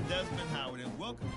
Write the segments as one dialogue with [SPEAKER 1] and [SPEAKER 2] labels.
[SPEAKER 1] Desmond Howard, and welcome.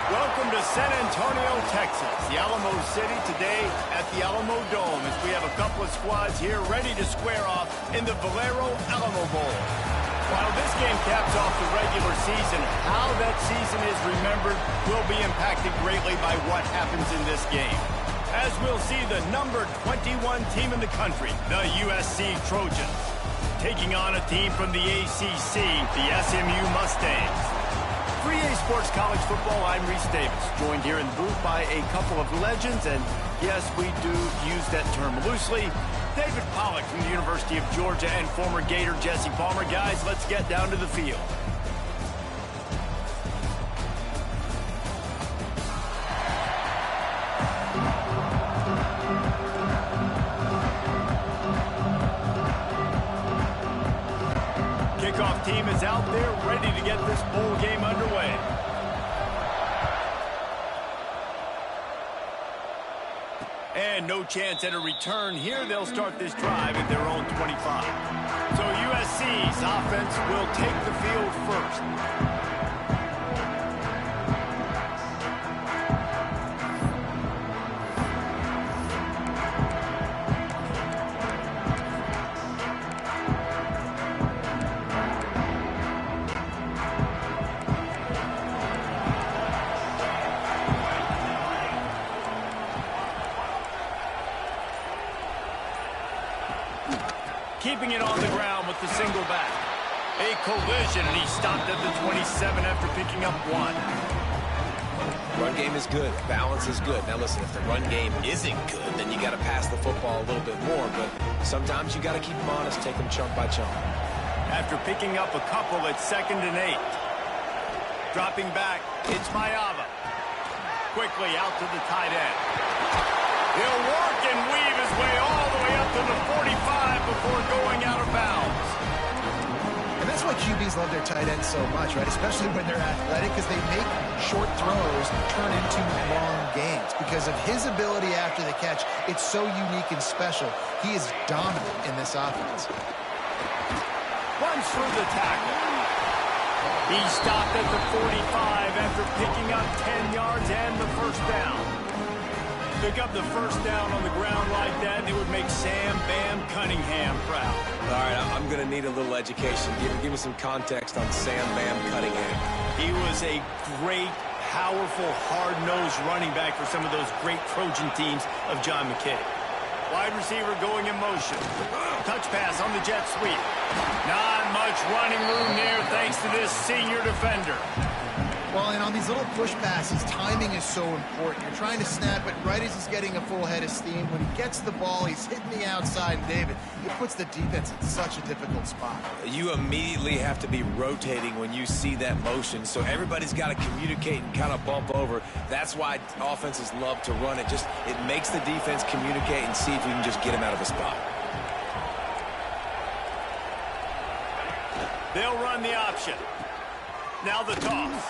[SPEAKER 1] Welcome to San Antonio, Texas, the Alamo City today at the Alamo Dome as we have a couple of squads here ready to square off in the Valero Alamo Bowl. While this game caps off the regular season, how that season is remembered will be impacted greatly by what happens in this game. As we'll see the number 21 team in the country, the USC Trojans, taking on a team from the ACC, the SMU Mustangs. For EA Sports College Football, I'm Reese Davis, joined here in the booth by a couple of legends, and yes, we do use that term loosely. David Pollack from the University of Georgia and former Gator Jesse Palmer. Guys, let's get down to the field. Kickoff team is out there ready to get this bowl game underway. And no chance at a return here. They'll start this drive at their own 25. So USC's offense will take the field first. Keeping it on the ground with the single back. A collision, and he stopped at the 27 after picking up one.
[SPEAKER 2] Run game is good. Balance is good. Now listen, if the run game isn't good, then you got to pass the football a little bit more. But sometimes you got to keep them honest, take them chunk by chunk.
[SPEAKER 1] After picking up a couple at 2nd and 8. Dropping back, it's Mayava. Quickly out to the tight end. He'll work and weave his way all the way up to the 45 before going out of bounds.
[SPEAKER 3] And that's why QBs love their tight ends so much, right? Especially when they're athletic, because they make short throws turn into long gains. Because of his ability after the catch, it's so unique and special. He is dominant in this offense.
[SPEAKER 1] Runs through the tackle. He stopped at the 45 after picking up 10 yards and the first down. Pick up the first down on the ground like that, and it would make Sam Bam Cunningham proud.
[SPEAKER 2] All right, I'm going to need a little education. Give me some context on Sam Bam Cunningham.
[SPEAKER 1] He was a great, powerful, hard-nosed running back for some of those great Trojan teams of John McKay. Wide receiver going in motion. Touch pass on the jet sweep. Not much running room there thanks to this senior defender.
[SPEAKER 3] Well, and on these little push passes, timing is so important. You're trying to snap it right as he's getting a full head of steam. When he gets the ball, he's hitting the outside, and David, it puts the defense in such a difficult spot.
[SPEAKER 2] You immediately have to be rotating when you see that motion, so everybody's got to communicate and kind of bump over. That's why offenses love to run it. It makes the defense communicate and see if you can just get him out of a spot.
[SPEAKER 1] They'll run the option. Now the toss.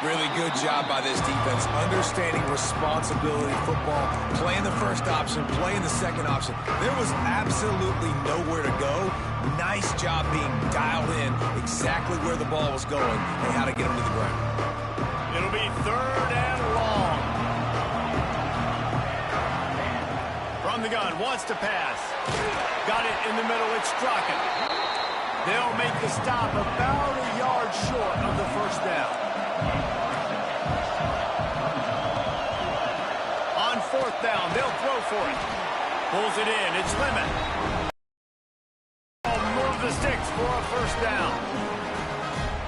[SPEAKER 2] Really good job by this defense, understanding responsibility football, playing the first option, playing the second option. There was absolutely nowhere to go. Nice job being dialed in exactly where the ball was going and how to get him to the ground.
[SPEAKER 1] It'll be 3rd and long. From the gun, wants to pass. Got it in the middle, it's Strachan. They'll make the stop about a yard short of the first down. On 4th down, they'll throw for it. Pulls it in, it's Lemon. Move the sticks for a first down.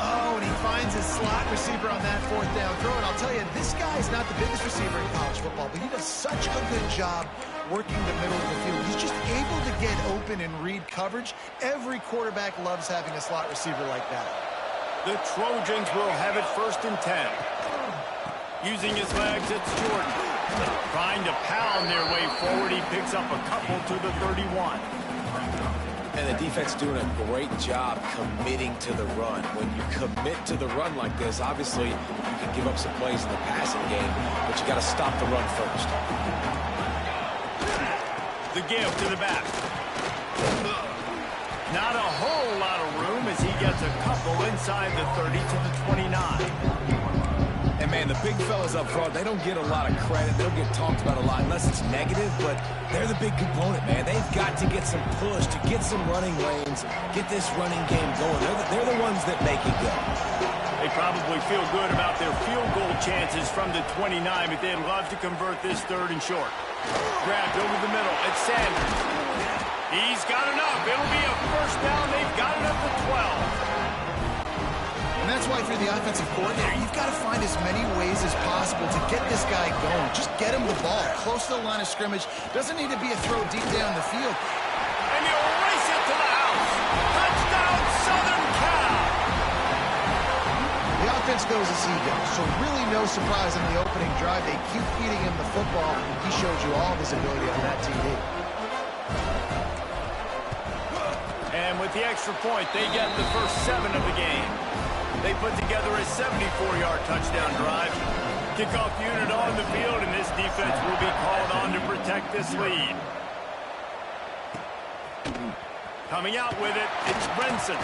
[SPEAKER 3] Oh, and he finds his slot receiver on that 4th down throw. And I'll tell you, this guy is not the biggest receiver in college football, but he does such a good job working the middle of the field. He's just able to get open and read coverage. Every quarterback loves having a slot receiver like that.
[SPEAKER 1] The Trojans will have it 1st and 10. Using his legs, it's Jordan. Trying to pound their way forward. He picks up a couple to the 31.
[SPEAKER 2] And the defense doing a great job committing to the run. When you commit to the run like this, obviously you can give up some plays in the passing game, but you got to stop the run first.
[SPEAKER 1] The give to the back. Not a whole lot of room as he gets a couple inside the 30 to the 29.
[SPEAKER 2] And, man, the big fellas up front, they don't get a lot of credit. They don't get talked about a lot unless it's negative, but they're the big component, man. They've got to get some push, to get some running lanes, get this running game going. They're the ones that make it go.
[SPEAKER 1] They probably feel good about their field goal chances from the 29, but they'd love to convert this 3rd and short. Grabbed over the middle. It's Sanders. He's got enough. It'll be a first down. They've got it up to 12.
[SPEAKER 3] And that's why if you're the offensive coordinator, you've got to find as many ways as possible to get this guy going. Just get him the ball close to the line of scrimmage. Doesn't need to be a throw deep down the field.
[SPEAKER 1] And he'll race it to the house. Touchdown, Southern Cal.
[SPEAKER 3] The offense goes as he goes, so really no surprise in the opening drive. They keep feeding him the football. He showed you all of his ability on that TD.
[SPEAKER 1] And with the extra point, they get the first 7 of the game. They put together a 74-yard touchdown drive. Kickoff unit on the field, and this defense will be called on to protect this lead. Coming out with it, it's Brinson.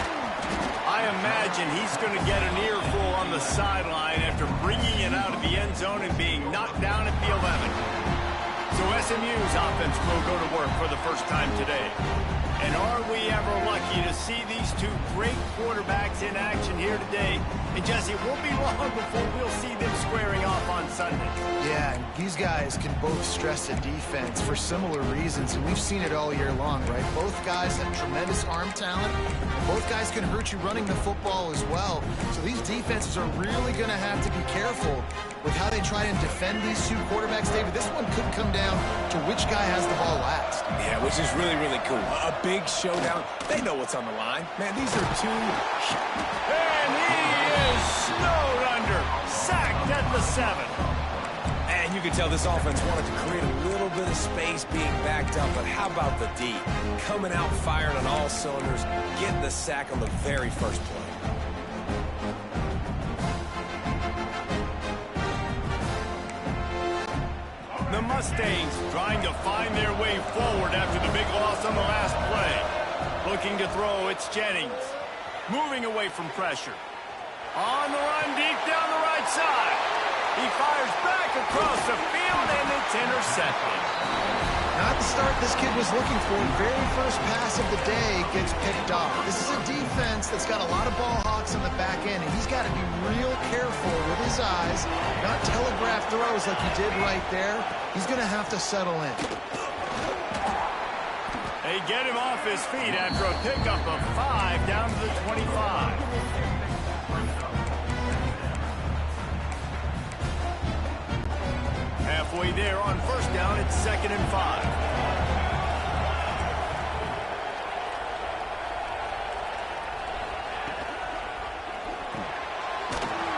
[SPEAKER 1] I imagine he's going to get an earful on the sideline after bringing it out of the end zone and being knocked down at the 11. So SMU's offense will go to work for the first time today. And are we ever lucky to see these two great quarterbacks in action here today? And Jesse, it won't be long before we'll see them squaring off on Sunday.
[SPEAKER 3] Yeah, and These guys can both stress a defense for similar reasons, and we've seen it all year long, right? Both guys have tremendous arm talent, and both guys can hurt you running the football as well. So these defenses are really going to have to be careful with how they try and defend these two quarterbacks. David, this one could come down to which guy has the ball last.
[SPEAKER 2] Yeah, which is really, really cool. A big showdown. They know what's on the line. Man, these are two...
[SPEAKER 1] And he is snowed under. Sacked at the 7.
[SPEAKER 2] And you can tell this offense wanted to create a little bit of space being backed up, but how about the D? Coming out firing on all cylinders, getting the sack on the very first play.
[SPEAKER 1] The Mustangs trying to find their way forward after the big loss on the last play. Looking to throw, it's Jennings. Moving away from pressure. On the run, deep down the right side. He fires back across the field, and it's intercepted.
[SPEAKER 3] Not the start this kid was looking for. Very first pass of the day gets picked off. This is a defense that's got a lot of ball hawks in the back end, and he's got to be real careful with his eyes, not telegraph throws like he did right there. He's going to have to settle in.
[SPEAKER 1] They get him off his feet after a pickup of 5 down to the 25. Halfway there on first down, it's 2nd and 5.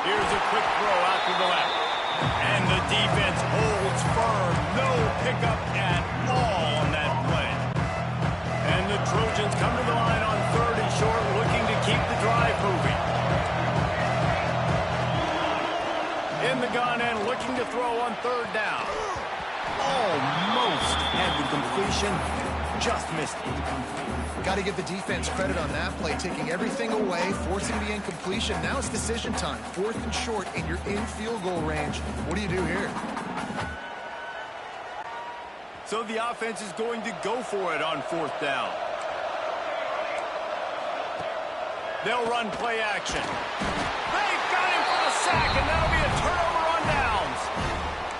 [SPEAKER 1] Here's a quick throw out to the left. And the defense holds firm. No pickup at all on that play. And the Trojans come to the line on 3rd and short, looking to keep the drive moving. In the gun and looking to throw on 3rd down. Almost had the completion, just missed it.
[SPEAKER 3] Got to give the defense credit on that play, taking everything away, forcing the incompletion. Now it's decision time. 4th and short, and you're in field goal range. What do you do here?
[SPEAKER 1] So the offense is going to go for it on 4th down. They'll run play action. They've got him for the sack, and that'll be a turnover on downs.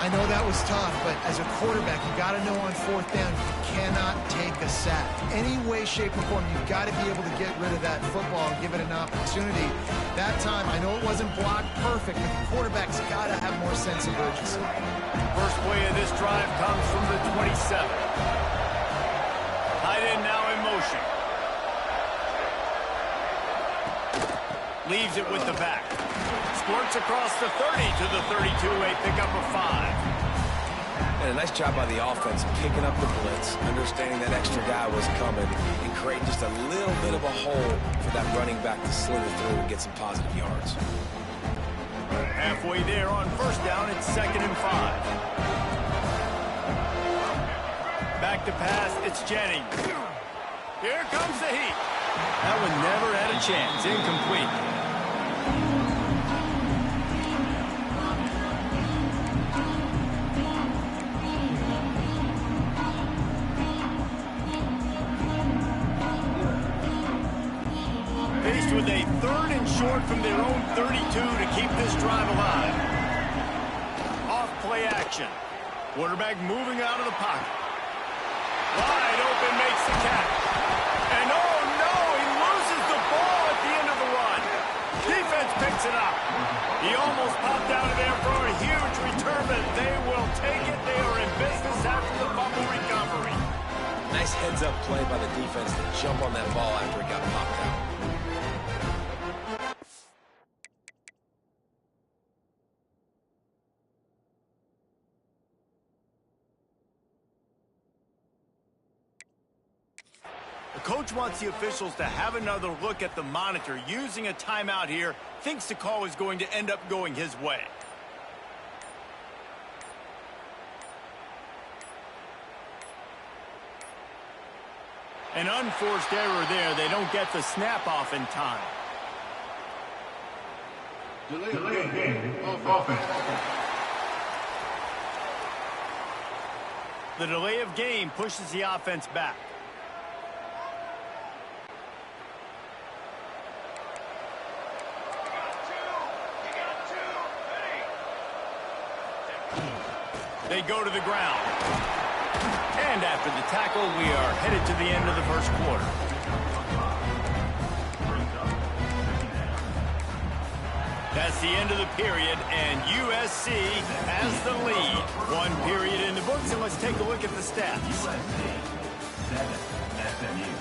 [SPEAKER 3] I know that was tough, but as a quarterback, you got to know on 4th down, you cannot take a sack. Any way, shape, or form, you've got to be able to get rid of that football and give it an opportunity. That time, I know it wasn't blocked perfect, but the quarterback's got to have more sense of urgency.
[SPEAKER 1] First play of this drive comes from the 27. Tight end now in motion. Leaves it with the back. Squirts across the 30 to the 32, a pickup of 5.
[SPEAKER 2] And a nice job by the offense picking up the blitz, understanding that extra guy was coming, and creating just a little bit of a hole for that running back to slither through and get some positive yards.
[SPEAKER 1] Halfway there on first down, it's 2nd and 5. Back to pass, it's Jennings. Here comes the heat. That one never had a chance. Incomplete. Faced with a 3rd and short from their own 32 to keep this drive alive. Off play action. Quarterback moving out of the pocket. Wide open, makes the catch. And oh no, he loses the ball at the end of the run. Defense picks it up. He almost popped out of there for a huge return, but they will take it. They are in business after the fumble recovery.
[SPEAKER 2] Nice heads-up play by the defense to jump on that ball after it got popped out.
[SPEAKER 1] Coach wants the officials to have another look at the monitor. Using a timeout here, thinks the call is going to end up going his way. An unforced error there. They don't get the snap off in time.
[SPEAKER 4] Delay of game of offense.
[SPEAKER 1] The delay of game pushes the offense back. They go to the ground. And after the tackle, we are headed to the end of the first quarter. That's the end of the period, and USC has the lead. One period in the books, and let's take a look at the stats.
[SPEAKER 4] USC 7, SMU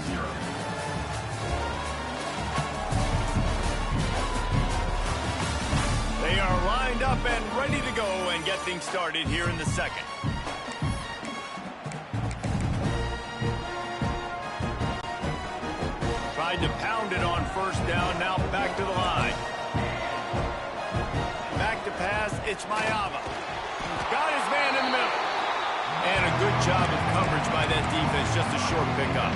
[SPEAKER 4] 0.
[SPEAKER 1] They are lined up and ready to go and get things started here in the second. Tried to pound it on first down, now back to the line. Back to pass, it's Mayava. Got his man in the middle. And a good job of coverage by that defense, just a short pickup.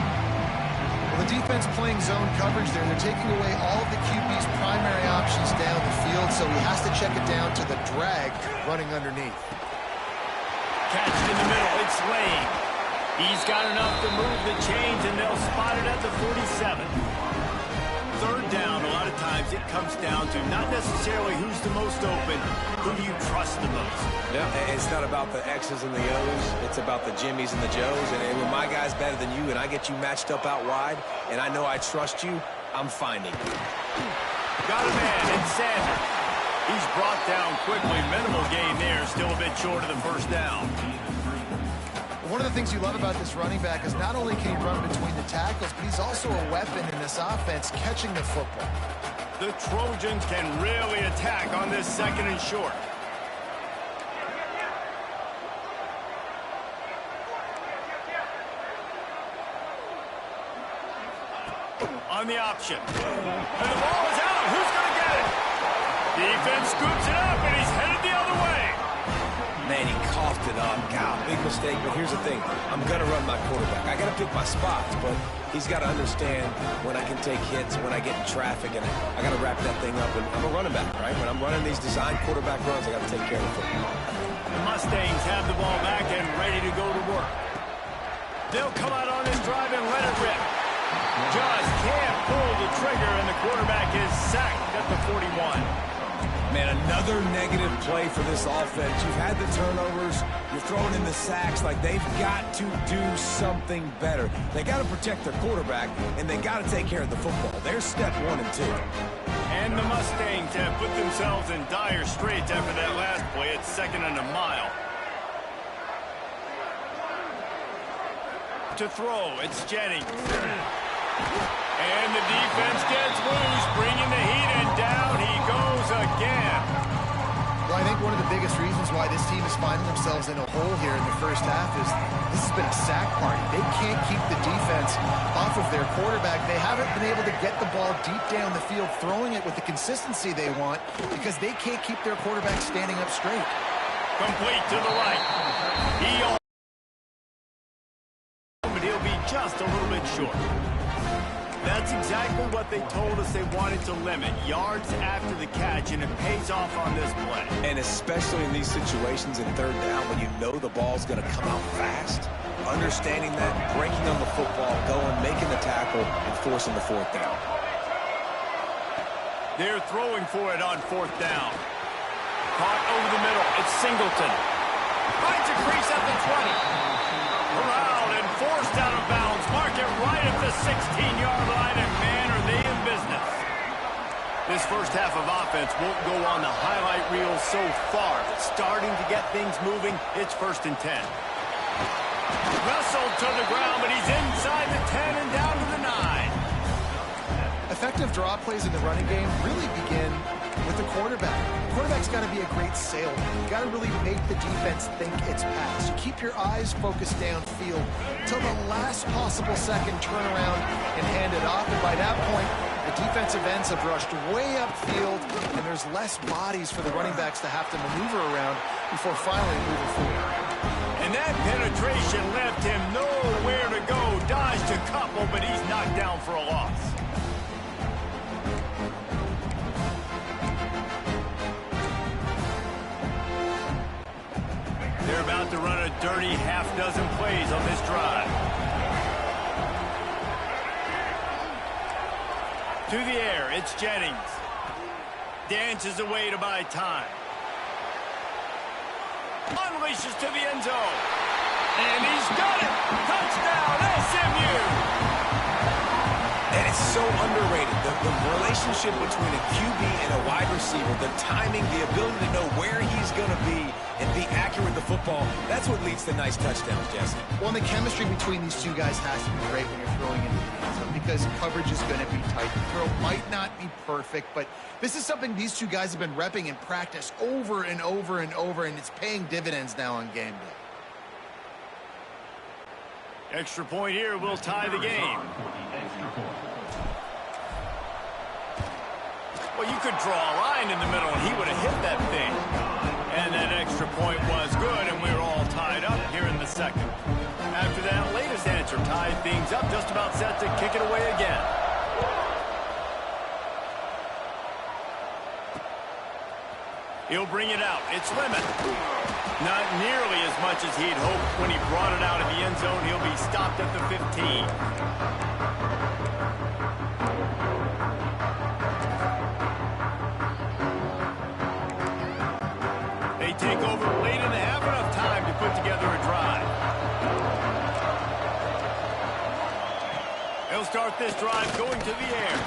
[SPEAKER 3] Well, the defense playing zone coverage there. They're taking away all of the QB's primary options down the field, so he has to check it down to the drag running underneath.
[SPEAKER 1] Catch in the middle, it's Lane. He's got enough to move the chains, and they'll spot it at the 47. Third down, a lot of times it comes down to not necessarily who's the most open, who do you trust the most.
[SPEAKER 2] Yeah, it's not about the X's and the O's. It's about the Jimmies and the Joes. And when my guy's better than you and I get you matched up out wide and I know I trust you, I'm finding you.
[SPEAKER 1] Got a man in Sanders. He's brought down quickly. Minimal gain there. Still a bit short of the first down.
[SPEAKER 3] One of the things you love about this running back is not only can he run between the tackles, but he's also a weapon in this offense catching the football.
[SPEAKER 1] The Trojans can really attack on this second and short. On the option. And the ball is out. Who's going to get it? Defense scoops it up, and he's headed the other way.
[SPEAKER 2] Man, he coughed it up. God, big mistake, but here's the thing. I'm going to run my quarterback. I got to pick my spots, but he's got to understand when I can take hits, when I get in traffic, and I got to wrap that thing up. And I'm a running back, right? When I'm running these design quarterback runs, I got to take care of the football.
[SPEAKER 1] The Mustangs have the ball back and ready to go to work. They'll come out on this drive and let it rip. Just can't pull the trigger, and the quarterback is sacked at the 41.
[SPEAKER 2] Man, another negative play for this offense. You've had the turnovers. You're throwing in the sacks. Like, they've got to do something better. They got to protect their quarterback, and they got to take care of the football. There's step 1 and 2.
[SPEAKER 1] And the Mustangs have put themselves in dire straits after that last play. It's second and a mile. To throw, it's Jennings. And the defense gets loose, bringing the heat, and down he goes again.
[SPEAKER 3] Well, I think one of the biggest reasons why this team is finding themselves in a hole here in the first half is this has been a sack party. They can't keep the defense off of their quarterback. They haven't been able to get the ball deep down the field, throwing it with the consistency they want because they can't keep their quarterback standing up straight.
[SPEAKER 1] Complete to the right. But he'll be just a little bit short. That's exactly what they told us they wanted to limit. Yards after the catch, and it pays off on this play.
[SPEAKER 2] And especially in these situations in third down when you know the ball's going to come out fast, understanding that, breaking on the football, going, making the tackle, and forcing the fourth down.
[SPEAKER 1] They're throwing for it on fourth down. Caught over the middle. It's Singleton. Finds a crease at the 20. Around and forced out of bounds. Mark it right at the 16-yard line, and man, are they in business. This first half of offense won't go on the highlight reel so far. It's starting to get things moving. It's 1st and 10. Wrestled to the ground, but he's inside the 10 and down to the 9.
[SPEAKER 3] Effective draw plays in the running game really begin with the quarterback. The quarterback's got to be a great salesman. You got to really make the defense think it's pass. You keep your eyes focused downfield till the last possible second, turn around and hand it off. And by that point, the defensive ends have rushed way upfield, and there's less bodies for the running backs to have to maneuver around before finally moving forward.
[SPEAKER 1] And that penetration left him nowhere to go. Dodged a couple, but he's knocked down for a loss. They're about to run a dirty half-dozen plays on this drive. To the air, it's Jennings. Dances away to buy time. Unleashes to the end zone. And he's got it. Touchdown, SMU.
[SPEAKER 2] And it's so underrated. The relationship between a QB and a wide receiver, the timing, the ability to know where he's going to be and be accurate with the football, that's what leads to nice touchdowns, Jesse.
[SPEAKER 3] Well, and the chemistry between these two guys has to be great when you're throwing into the end zone because coverage is going to be tight. The throw might not be perfect, but this is something these two guys have been repping in practice over and over and over, and it's paying dividends now on game day.
[SPEAKER 1] Extra point here will tie the game. Well, you could draw a line in the middle, and he would have hit that thing. And that extra point was good, and we were all tied up here in the second. After that latest answer tied things up, just about set to kick it away again. He'll bring it out. It's Lemon. Not nearly as much as he'd hoped when he brought it out of the end zone. He'll be stopped at the 15. They take over late and have enough time to put together a drive. They'll start this drive going to the air.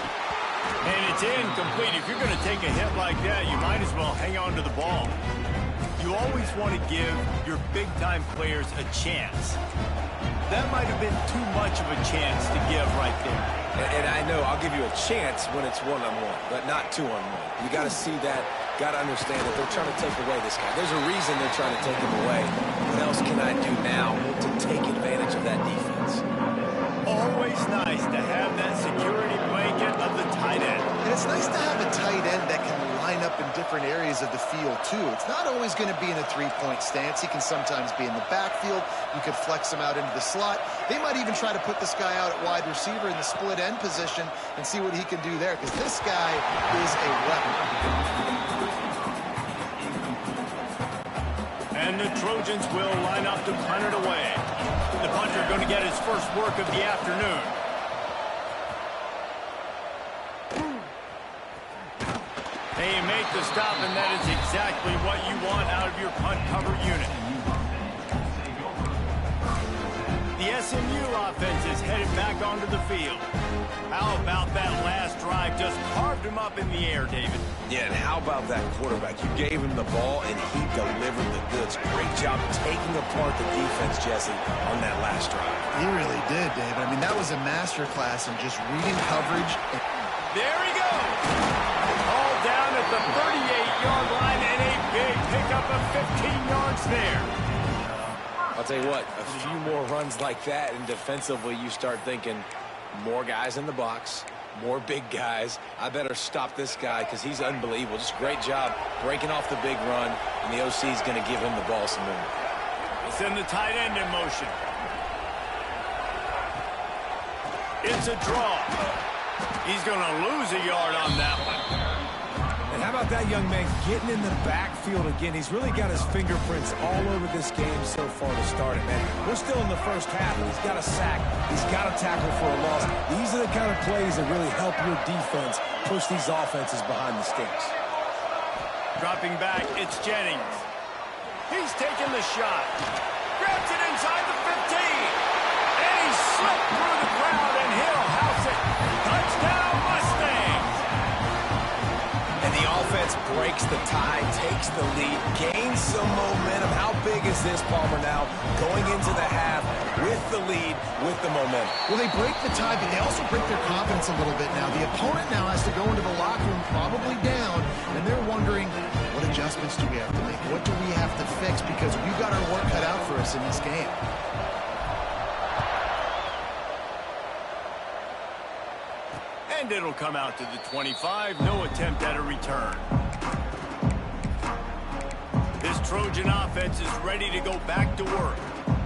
[SPEAKER 1] And it's incomplete. If you're going to take a hit like that, you might as well hang on to the ball. You always want to give your big-time players a chance. That might have been too much of a chance to give right there.
[SPEAKER 2] And I know I'll give you a chance when it's one-on-one, but not two-on-one. You got to see that, got to understand that they're trying to take away this guy. There's a reason they're trying to take him away. What else can I do now to take advantage of that defense?
[SPEAKER 1] Always nice to have that security blanket of the tight end.
[SPEAKER 3] And it's nice to have a tight end that can line up in different areas of the field, too. It's not always going to be in a three-point stance. He can sometimes be in the backfield. You could flex him out into the slot. They might even try to put this guy out at wide receiver in the split end position and see what he can do there, because this guy is a weapon.
[SPEAKER 1] And the Trojans will line up to punt it away. The punter going to get his first work of the afternoon. They make the stop, and that is exactly what you want out of your punt cover unit. The SMU offense is headed back onto the field. How about that last drive? Just carved him up in the air, David.
[SPEAKER 2] Yeah, and how about that quarterback? You gave him the ball, and he delivered the goods. Great job taking apart the defense, Jesse, on that last drive.
[SPEAKER 3] He really did, David. I mean, that was a masterclass in just reading coverage.
[SPEAKER 1] There he goes. All down at the 38-yard line, and a big pickup of 15 yards there.
[SPEAKER 2] I'll tell you what, a few more runs like that, and defensively you start thinking more guys in the box, more big guys. I better stop this guy because he's unbelievable. Just great job breaking off the big run, and the OC is going to give him the ball some more.
[SPEAKER 1] We'll send the tight end in motion. It's a draw. He's going to lose a yard on that one.
[SPEAKER 2] And how about that young man getting in the backfield again? He's really got his fingerprints all over this game so far to start it, man. We're still in the first half, and he's got a sack. He's got a tackle for a loss. These are the kind of plays that really help your defense push these offenses behind the sticks.
[SPEAKER 1] Dropping back, it's Jennings. He's taking the shot. Grabs it inside the 15. And he slipped through the crowd, and he'll house it. Touchdown, Mustangs!
[SPEAKER 2] And the offense breaks the tie, takes the lead, gains some momentum. How big is this, Palmer, now? Going into the half with the lead, with the momentum.
[SPEAKER 3] Well, they break the tie, but they also break their confidence a little bit now. The opponent now has to go into the locker room probably down, and they're wondering, what adjustments do we have to make? What do we have to fix? Because we've got our work cut out for us in this game.
[SPEAKER 1] And it'll come out to the 25. No attempt at a return. This Trojan offense is ready to go back to work.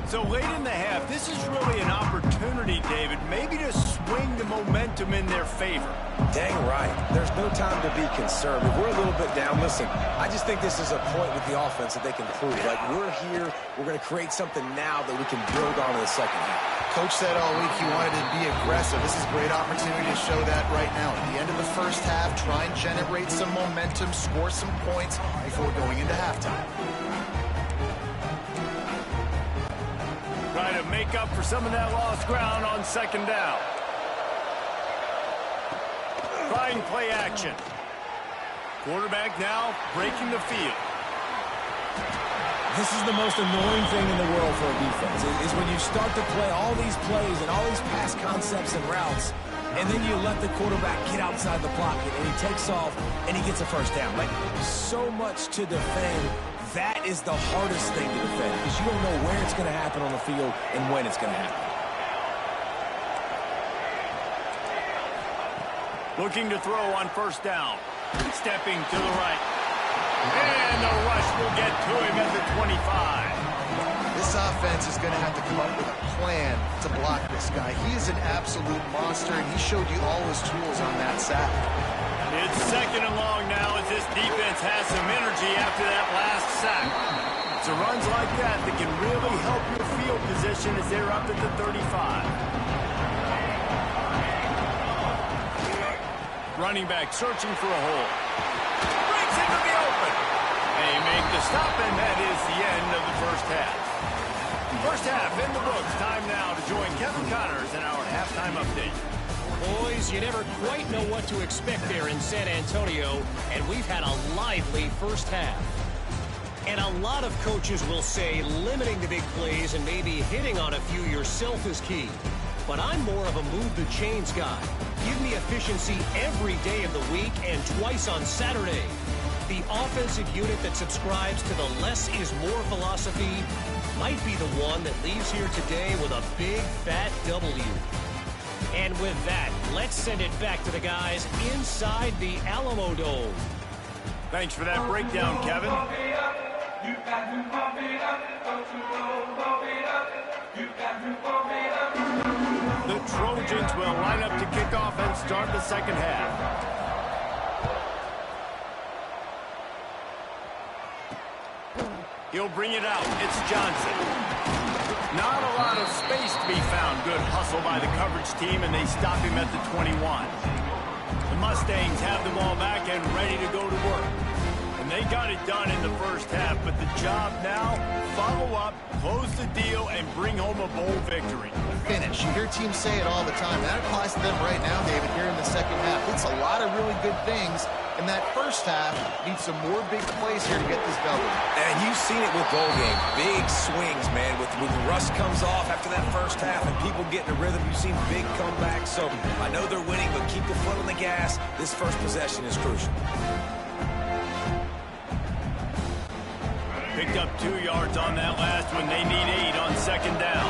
[SPEAKER 1] So late in the half, this is really an opportunity, David, maybe to swing the momentum in their favor.
[SPEAKER 2] Dang right. There's no time to be concerned. If we're a little bit down, listen, I just think this is a point with the offense that they can prove. Like, we're here, we're going to create something now that we can build on in the second half.
[SPEAKER 3] Coach said all week he wanted to be aggressive. This is a great opportunity to show that right now. At the end of the first half, try and generate some momentum, score some points before going into halftime.
[SPEAKER 1] make up for some of that lost ground on second down. Trying play action. Quarterback now breaking the field.
[SPEAKER 2] This is the most annoying thing in the world for a defense, is when you start to play all these plays and all these pass concepts and routes, and then you let the quarterback get outside the pocket, and he takes off, and he gets a first down. Like, so much to defend. That is the hardest thing to defend, because you don't know where it's going to happen on the field and when it's going to happen.
[SPEAKER 1] Looking to throw on first down. Stepping to the right. And the rush will get to him at the 25.
[SPEAKER 3] This offense is going to have to come up with a plan to block this guy. He is an absolute monster, and he showed you all his tools on that sack.
[SPEAKER 1] It's second and long now as this defense has some energy after that last sack. So runs like that can really help your field position as they're up at the 35. Running back searching for a hole. Breaks into the open. They make the stop, and that is the end of the first half. First half in the books. Time now to join Kevin Connors in our halftime update.
[SPEAKER 5] Boys, you never quite know what to expect there in San Antonio, and we've had a lively first half. And a lot of coaches will say limiting the big plays and maybe hitting on a few yourself is key. But I'm more of a move the chains guy. Give me efficiency every day of the week and twice on Saturday. The offensive unit that subscribes to the less is more philosophy might be the one that leaves here today with a big fat W. And with that, let's send it back to the guys inside the Alamo Dome.
[SPEAKER 1] Thanks for that breakdown, Kevin. The Trojans will line up to kick off and start the second half. He'll bring it out. It's Johnson. Not a lot of space to be found. Good hustle by the coverage team, and they stop him at the 21. The Mustangs have the ball back and ready to go to work. And they got it done in the first half, but the job now, follow up, close the deal, and bring home a bowl victory.
[SPEAKER 3] Finish. You hear teams say it all the time. That applies to them right now, David, here in the second half. It's a lot of really good things. In that first half, need some more big plays here to get this W.
[SPEAKER 2] And you've seen it with bowl game. Big swings, man. When the rust comes off after that first half and people get in a rhythm, you've seen big comebacks. So I know they're winning, but keep the foot on the gas. This first possession is crucial.
[SPEAKER 1] Picked up 2 yards on that last one. They need 8 on second down.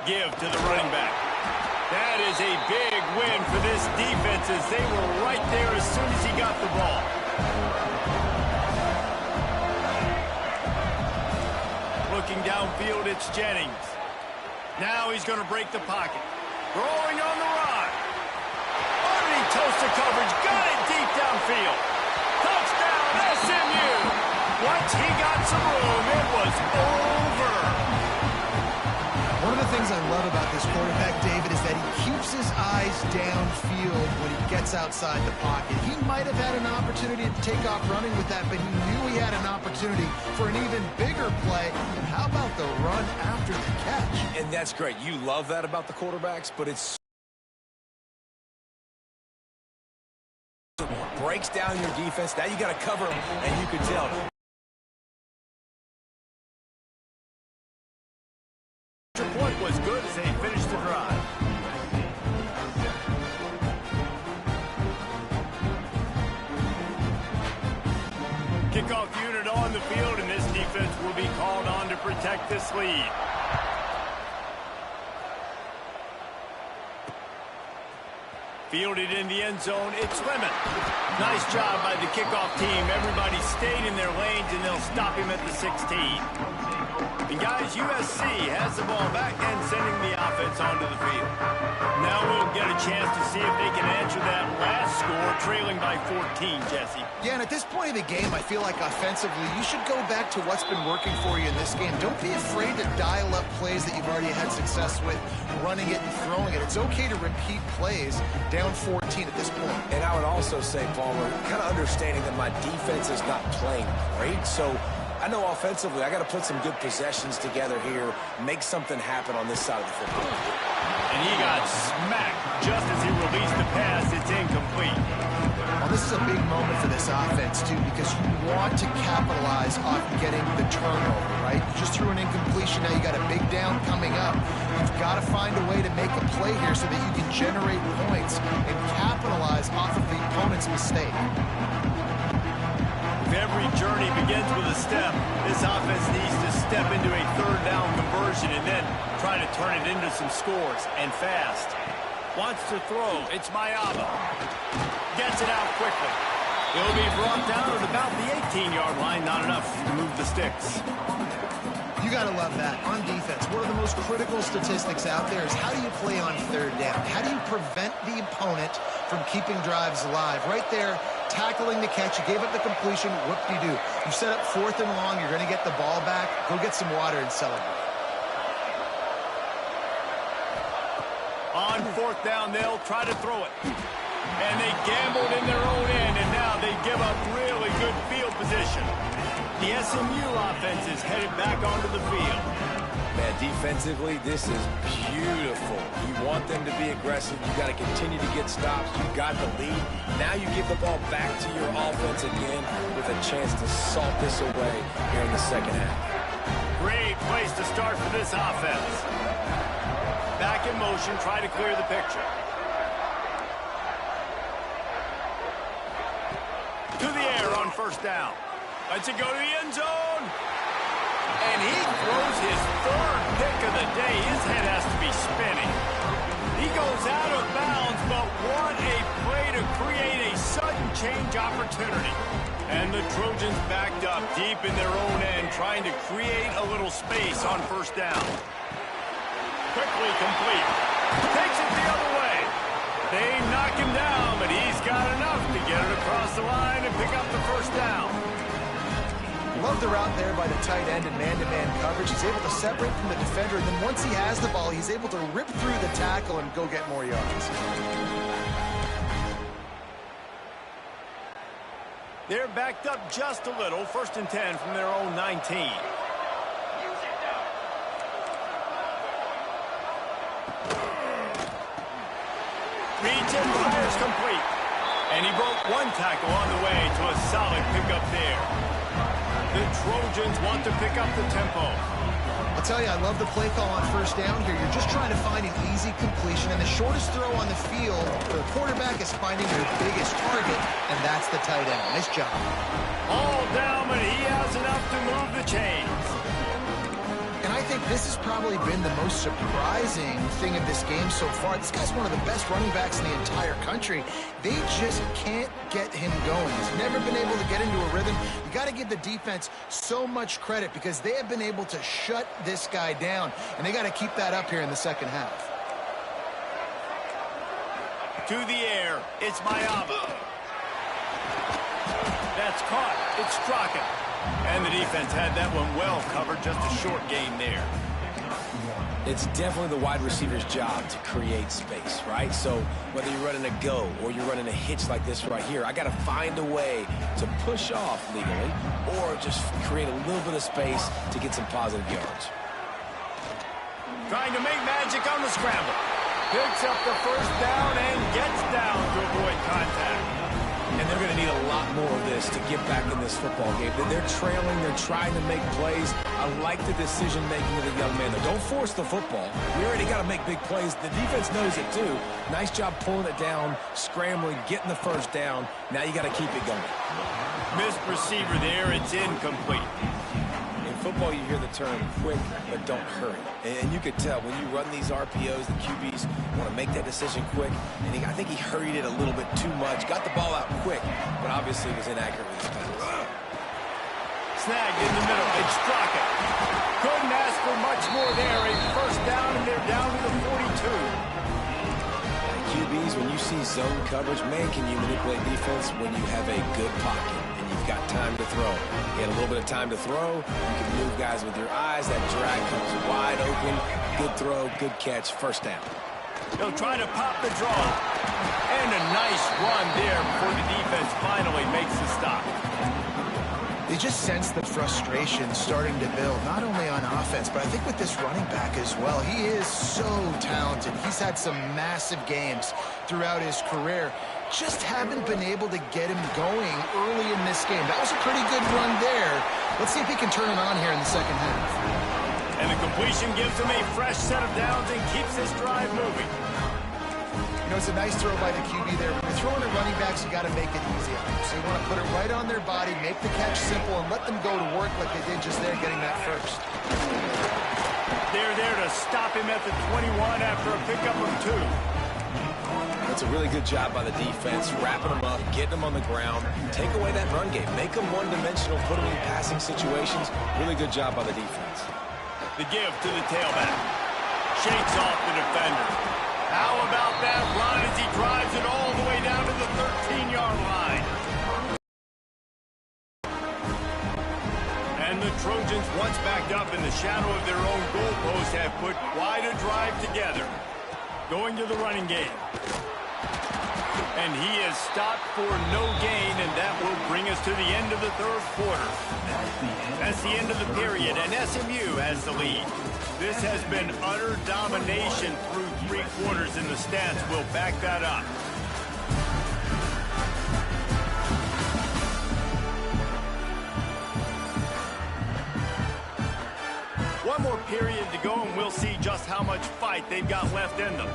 [SPEAKER 1] Give to the running back. That is a big win for this defense as they were right there as soon as he got the ball. Looking downfield, it's Jennings. Now he's going to break the pocket. Throwing on the run. Underneath toast to coverage. Got it deep downfield. Touchdown, SMU. Once he got some room, it was over.
[SPEAKER 3] One of the things I love about this quarterback, David, is that he keeps his eyes downfield when he gets outside the pocket. He might have had an opportunity to take off running with that, but he knew he had an opportunity for an even bigger play. And how about the run after the catch?
[SPEAKER 2] And that's great. You love that about the quarterbacks, but it's breaks down your defense. Now you got to cover them, and you can tell.
[SPEAKER 1] Point was good as they finished the drive. Kickoff unit on the field, and this defense will be called on to protect this lead. Fielded in the end zone, it's Lemon. Nice job by the kickoff team. Everybody stayed in their lanes, and they'll stop him at the 16. And guys, USC has the ball back and sending the offense onto the field. Now we'll get a chance to see if they can answer that last score, trailing by 14, Jesse.
[SPEAKER 3] Yeah, and at this point of the game, I feel like offensively, you should go back to what's been working for you in this game. Don't be afraid to dial up plays that you've already had success with, running it and throwing it. It's okay to repeat plays down 14 at this point.
[SPEAKER 2] And I would also say, Palmer, kind of understanding that my defense is not playing great, so I know offensively I got to put some good possessions together here, make something happen on this side of the football.
[SPEAKER 1] And he got smacked just as he released the pass. It's incomplete.
[SPEAKER 3] Well, this is a big moment for this offense, too, because you want to capitalize on getting the turnover, right? You just threw an incompletion. Now you got a big down coming up. You've got to find a way to make a play here so that you can generate points and capitalize off of the opponent's mistake.
[SPEAKER 1] If every journey begins with a step, this offense needs to step into a third down conversion and then try to turn it into some scores, and fast. Wants to throw. It's Mayaba. Gets it out quickly. He'll be brought down at about the 18-yard line. Not enough to move the sticks.
[SPEAKER 3] You got to love that. On defense, one of the most critical statistics out there is how do you play on third down? How do you prevent the opponent from keeping drives alive? Right there, tackling the catch. You gave up the completion. What do? You set up 4th and long. You're going to get the ball back. Go get some water and celebrate.
[SPEAKER 1] On 4th down, they'll try to throw it. And they gambled in their own end, and now they give up really good field position. The SMU offense is headed back onto the field.
[SPEAKER 2] Man, defensively, this is beautiful. You want them to be aggressive. You got to continue to get stops. You got the lead. Now you give the ball back to your offense again with a chance to salt this away here in the second half.
[SPEAKER 1] Great place to start for this offense. Back in motion, try to clear the picture. To the air on 1st down. Lets it go to the end zone. And he throws his 3rd pick of the day. His head has to be spinning. He goes out of bounds, but what a play to create a sudden change opportunity. And the Trojans backed up deep in their own end, trying to create a little space on 1st down. Quickly complete. Takes it the other way. They knock him down, but he's got enough to get it across the line and pick up the 1st down.
[SPEAKER 3] Love the route there by the tight end in man-to-man coverage. He's able to separate from the defender, and then once he has the ball, he's able to rip through the tackle and go get more yards.
[SPEAKER 1] They're backed up just a little. 1st and 10 from their own 19. Reads and fires complete. And he broke one tackle on the way to a solid pickup there. The Trojans want to pick up the tempo.
[SPEAKER 3] I'll tell you, I love the play call on 1st down here. You're just trying to find an easy completion, and the shortest throw on the field for the quarterback is finding your biggest target, and that's the tight end. Nice job.
[SPEAKER 1] All down, but he has enough to move the chains.
[SPEAKER 3] And I think this has probably been the most surprising thing of this game so far. This guy's one of the best running backs in the entire country. They just can't get him going. He's never been able to get into a rhythm. You got to give the defense so much credit because they have been able to shut this guy down, and they got to keep that up here in the second half.
[SPEAKER 1] To the air, it's Mayaba. That's caught. It's Straka. And the defense had that one well covered, just a short gain there.
[SPEAKER 2] It's definitely the wide receiver's job to create space, right? So whether you're running a go or you're running a hitch like this right here, I got to find a way to push off legally or just create a little bit of space to get some positive yards.
[SPEAKER 1] Trying to make magic on the scramble. Picks up the 1st down and gets down to avoid contact.
[SPEAKER 2] And they're going to need a lot more of this to get back in this football game. They're trailing. They're trying to make plays. I like the decision-making of the young man. Don't force the football. We already got to make big plays. The defense knows it, too. Nice job pulling it down, scrambling, getting the 1st down. Now you got to keep it going.
[SPEAKER 1] Missed receiver there. It's incomplete.
[SPEAKER 2] In football, you hear the term quick, but don't hurry. And you could tell when you run these RPOs, the QBs want to make that decision quick. And I think he hurried it a little bit too much. Got the ball out quick, but obviously was inaccurate with his pass.
[SPEAKER 1] Snagged in the middle. It's Straka. Couldn't ask for much more there. A 1st down, and they're down to the 42.
[SPEAKER 2] QBs, when you see zone coverage, man, can you manipulate defense when you have a good pocket and you've got time to throw. You had a little bit of time to throw. You can move guys with your eyes. That drag comes wide open. Good throw, good catch, 1st down.
[SPEAKER 1] They'll try to pop the draw. And a nice run there before the defense finally makes the stop.
[SPEAKER 3] They just sense the frustration starting to build, not only on offense, but I think with this running back as well. He is so talented. He's had some massive games throughout his career. Just haven't been able to get him going early in this game. That was a pretty good run there. Let's see if he can turn it on here in the second half.
[SPEAKER 1] And the completion gives him a fresh set of downs and keeps this drive moving.
[SPEAKER 3] You know, it's a nice throw by the QB there. When you're throwing to running backs, you got to make it easy on them. So you want to put it right on their body, make the catch simple, and let them go to work like they did just there, getting that first.
[SPEAKER 1] They're there to stop him at the 21 after a pickup of 2.
[SPEAKER 2] That's a really good job by the defense, wrapping them up, getting them on the ground, take away that run game, make them one-dimensional, put them in passing situations. Really good job by the defense.
[SPEAKER 1] The give to the tailback. Shakes off the defender. How about that run as he drives it all the way down to the 13-yard line? And the Trojans, once backed up in the shadow of their own goalpost, have put quite a drive together. Going to the running game. And he is stopped for no gain, and that will bring us to the end of the third quarter. That's the end of the period, and SMU has the lead. This has been utter domination through 3 quarters, and the stats will back that up. One more period to go, and we'll see just how much fight they've got left in them.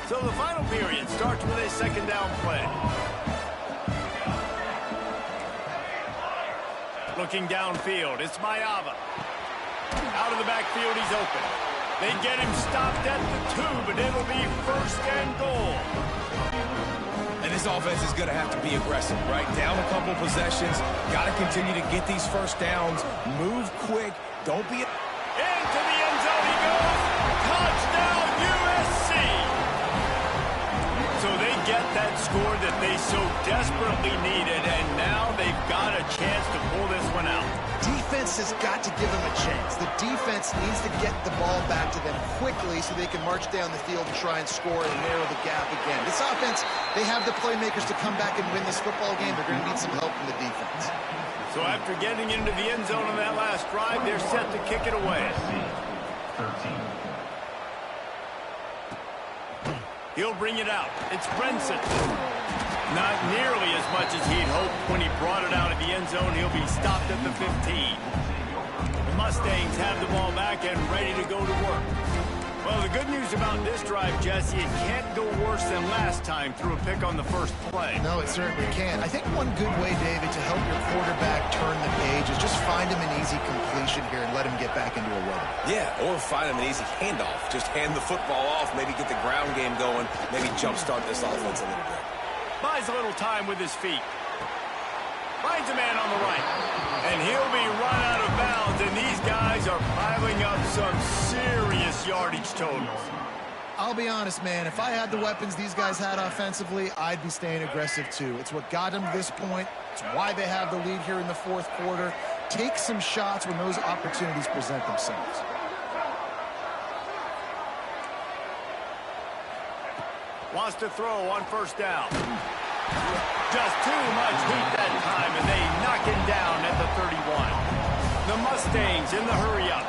[SPEAKER 1] So the final period starts with a second down play. Looking downfield, it's Mayava. Out of the backfield, he's open. They get him stopped at the 2, but it'll be first and goal.
[SPEAKER 2] And this offense is going to have to be aggressive, right? Down a couple possessions, got to continue to get these first downs, move quick, don't be...
[SPEAKER 1] Into the end zone he goes. Touchdown, USC. So they get that score that they so desperately needed, and now they've got a chance to pull this one out.
[SPEAKER 3] Defense has got to give them a chance. The defense needs to get the ball back to them quickly so they can march down the field and try and score and narrow the gap again. This offense, they have the playmakers to come back and win this football game. They're going to need some help from the defense.
[SPEAKER 1] So after getting into the end zone on that last drive, they're set to kick it away.
[SPEAKER 4] 13.
[SPEAKER 1] He'll bring it out. It's Brenson. Not nearly as much as he'd hoped when he brought it out of the end zone. He'll be stopped at the 15. The Mustangs have the ball back and ready to go to work. Well, the good news about this drive, Jesse, it can't go worse than last time through a pick on the first play.
[SPEAKER 3] No, it certainly can't. I think one good way, David, to help your quarterback turn the page is just find him an easy completion here and let him get back into a rhythm.
[SPEAKER 2] Yeah, or find him an easy handoff. Just hand the football off, maybe get the ground game going, maybe jumpstart this offense a little bit.
[SPEAKER 1] Buys a little time with his feet. Finds a man on the right. And he'll be run out of bounds, and these guys are piling up some serious yardage totals.
[SPEAKER 3] I'll be honest, man, if I had the weapons these guys had offensively, I'd be staying aggressive too. It's what got them to this point. It's why they have the lead here in the fourth quarter. Take some shots when those opportunities present themselves.
[SPEAKER 1] Wants to throw on first down. Just too much heat that time, and they knock him down at the 31. The Mustangs in the hurry-up.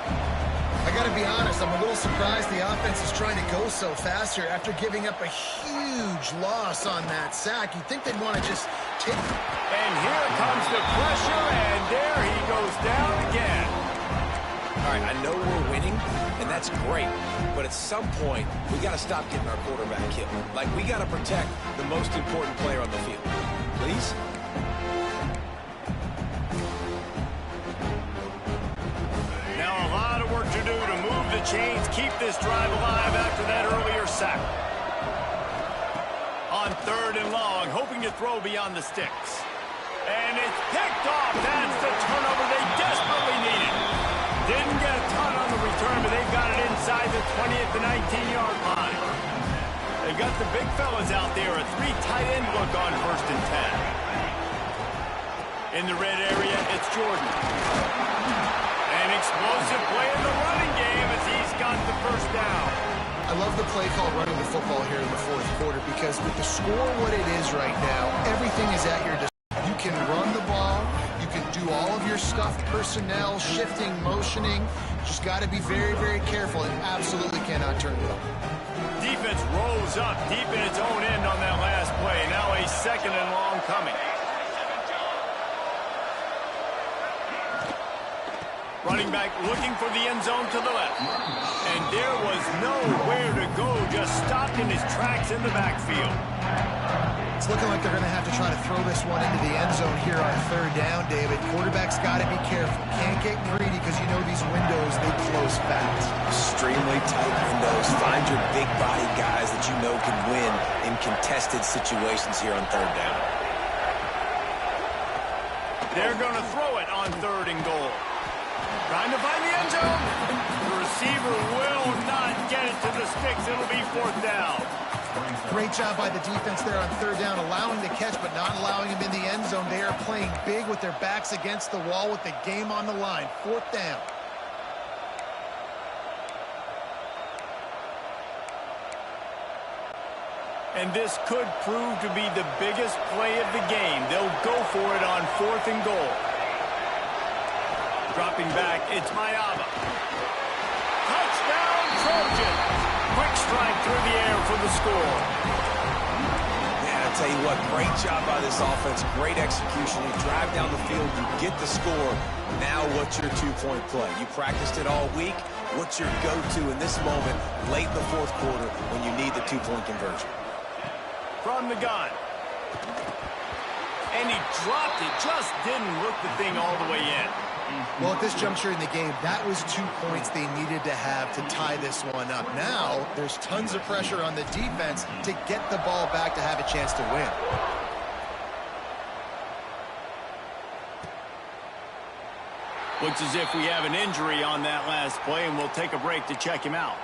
[SPEAKER 3] I got to be honest, I'm a little surprised the offense is trying to go so fast here after giving up a huge loss on that sack. You'd think they'd want to just take...
[SPEAKER 1] And here comes the pressure, and there he goes down again.
[SPEAKER 2] All right, I know we're winning, and that's great, but at some point, we got to stop getting our quarterback killed. Like, we got to protect the most important player on the field. Please?
[SPEAKER 1] Now a lot of work to do to move the chains, keep this drive alive after that earlier sack. On third and long, hoping to throw beyond the sticks. And it's picked off. That's the turnover they desperately needed. Didn't get a ton on the return, but they've got it inside the 20 at the 19-yard line. They've got the big fellas out there, a 3 tight end look on first and 10. In the red area, it's Jordan. An explosive play in the running game as he's got the first down.
[SPEAKER 3] I I love the play call running the football here in the fourth quarter because with the score what it is right now, everything is at your disposal. You can run the ball. You can do all of your stuff, personnel, shifting, motioning. Just got to be very, very careful and absolutely cannot turn it over.
[SPEAKER 1] Defense rolls up deep in its own end on that last play. Now a second and long coming. Running back looking for the end zone to the left. And there was nowhere to go, just stopped in his tracks in the backfield.
[SPEAKER 3] It's looking like they're going to have to try to throw this one into the end zone here on third down, David. Quarterback's got to be careful. Can't get greedy because you know these windows, they close fast.
[SPEAKER 2] Extremely tight windows. Find your big body guys that you know can win in contested situations here on third down.
[SPEAKER 1] They're going to throw it on third and goal. Trying to find the end zone. The receiver will not get it to the sticks. It'll be fourth down.
[SPEAKER 3] Great job by the defense there on third down, allowing the catch but not allowing him in the end zone. They are playing big with their backs against the wall with the game on the line. Fourth down.
[SPEAKER 1] And this could prove to be the biggest play of the game. They'll go for it on fourth and goal. Dropping back, it's Mayaba. Touchdown, Trojan! Quick strike through the air for the score.
[SPEAKER 2] Man, I tell you what, great job by this offense. Great execution. You drive down the field, you get the score. Now what's your two-point play? You practiced it all week. What's your go-to in this moment, late in the fourth quarter, when you need the two-point conversion?
[SPEAKER 1] From the gun. And he dropped it, just didn't look the thing all the way in.
[SPEAKER 3] Well, at this juncture in the game, that was 2 points they needed to have to tie this one up. Now, there's tons of pressure on the defense to get the ball back to have a chance to win.
[SPEAKER 1] Looks as if we have an injury on that last play, and we'll take a break to check him out.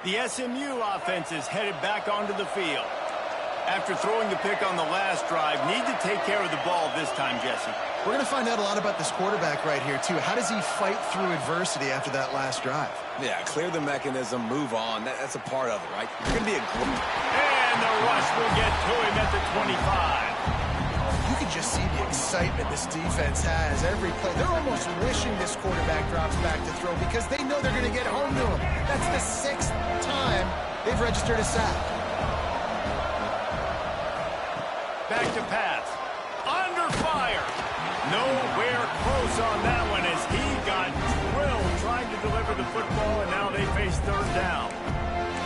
[SPEAKER 1] The SMU offense is headed back onto the field. After throwing the pick on the last drive, need to take care of the ball this time, Jesse.
[SPEAKER 3] We're going to find out a lot about this quarterback right here, too. How does he fight through adversity after that last drive?
[SPEAKER 2] Yeah, clear the mechanism, move on. That's a part of it, right? You're going to be a group.
[SPEAKER 1] And the rush will get to him at the 25.
[SPEAKER 3] You can just see the excitement this defense has every play. They're almost wishing this quarterback drops back to throw because they know they're going to get home to him. That's the 6th time they've registered a sack.
[SPEAKER 1] Back to pass. Under fire. Nowhere close on that one as he got drilled trying to deliver the football, and now they face third down.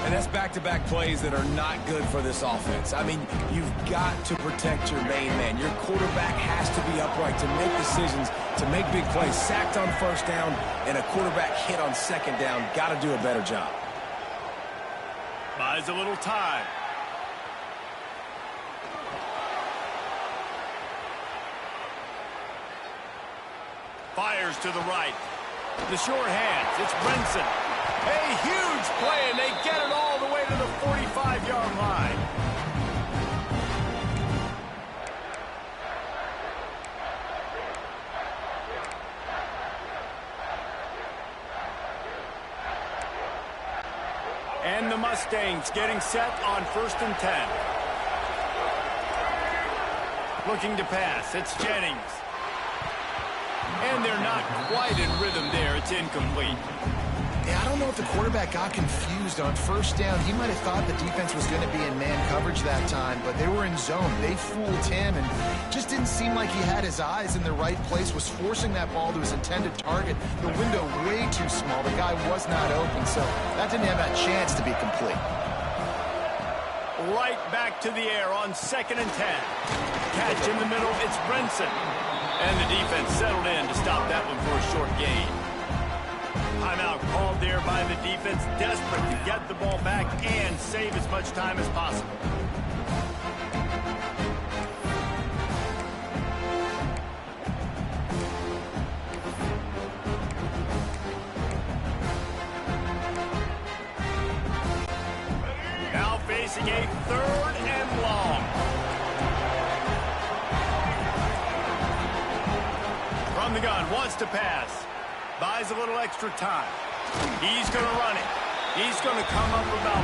[SPEAKER 2] And that's back-to-back plays that are not good for this offense. I mean, you've got to protect your main man. Your quarterback has to be upright to make decisions, to make big plays. Sacked on first down and a quarterback hit on second down. Got to do a better job.
[SPEAKER 1] Buys a little time. Fires to the right. The short hands. It's Brinson. A huge play, and they get it all the way to the 45-yard line. And the Mustangs getting set on 1st and 10. Looking to pass. It's Jennings. And they're not quite in rhythm there. It's incomplete.
[SPEAKER 3] Yeah, I don't know if the quarterback got confused on first down. He might have thought the defense was going to be in man coverage that time, but they were in zone. They fooled him and just didn't seem like he had his eyes in the right place, was forcing that ball to his intended target. The window way too small. The guy was not open, so that didn't have that chance to be complete.
[SPEAKER 1] Right back to the air on 2nd and 10. Catch in the middle, it's Brinson. And the defense settled in to stop that one for a short gain. Timeout called there by the defense, desperate to get the ball back and save as much time as possible. Now facing a 3rd and long. From the gun, wants to pass. Buys a little extra time. He's going to run it. He's going to come up about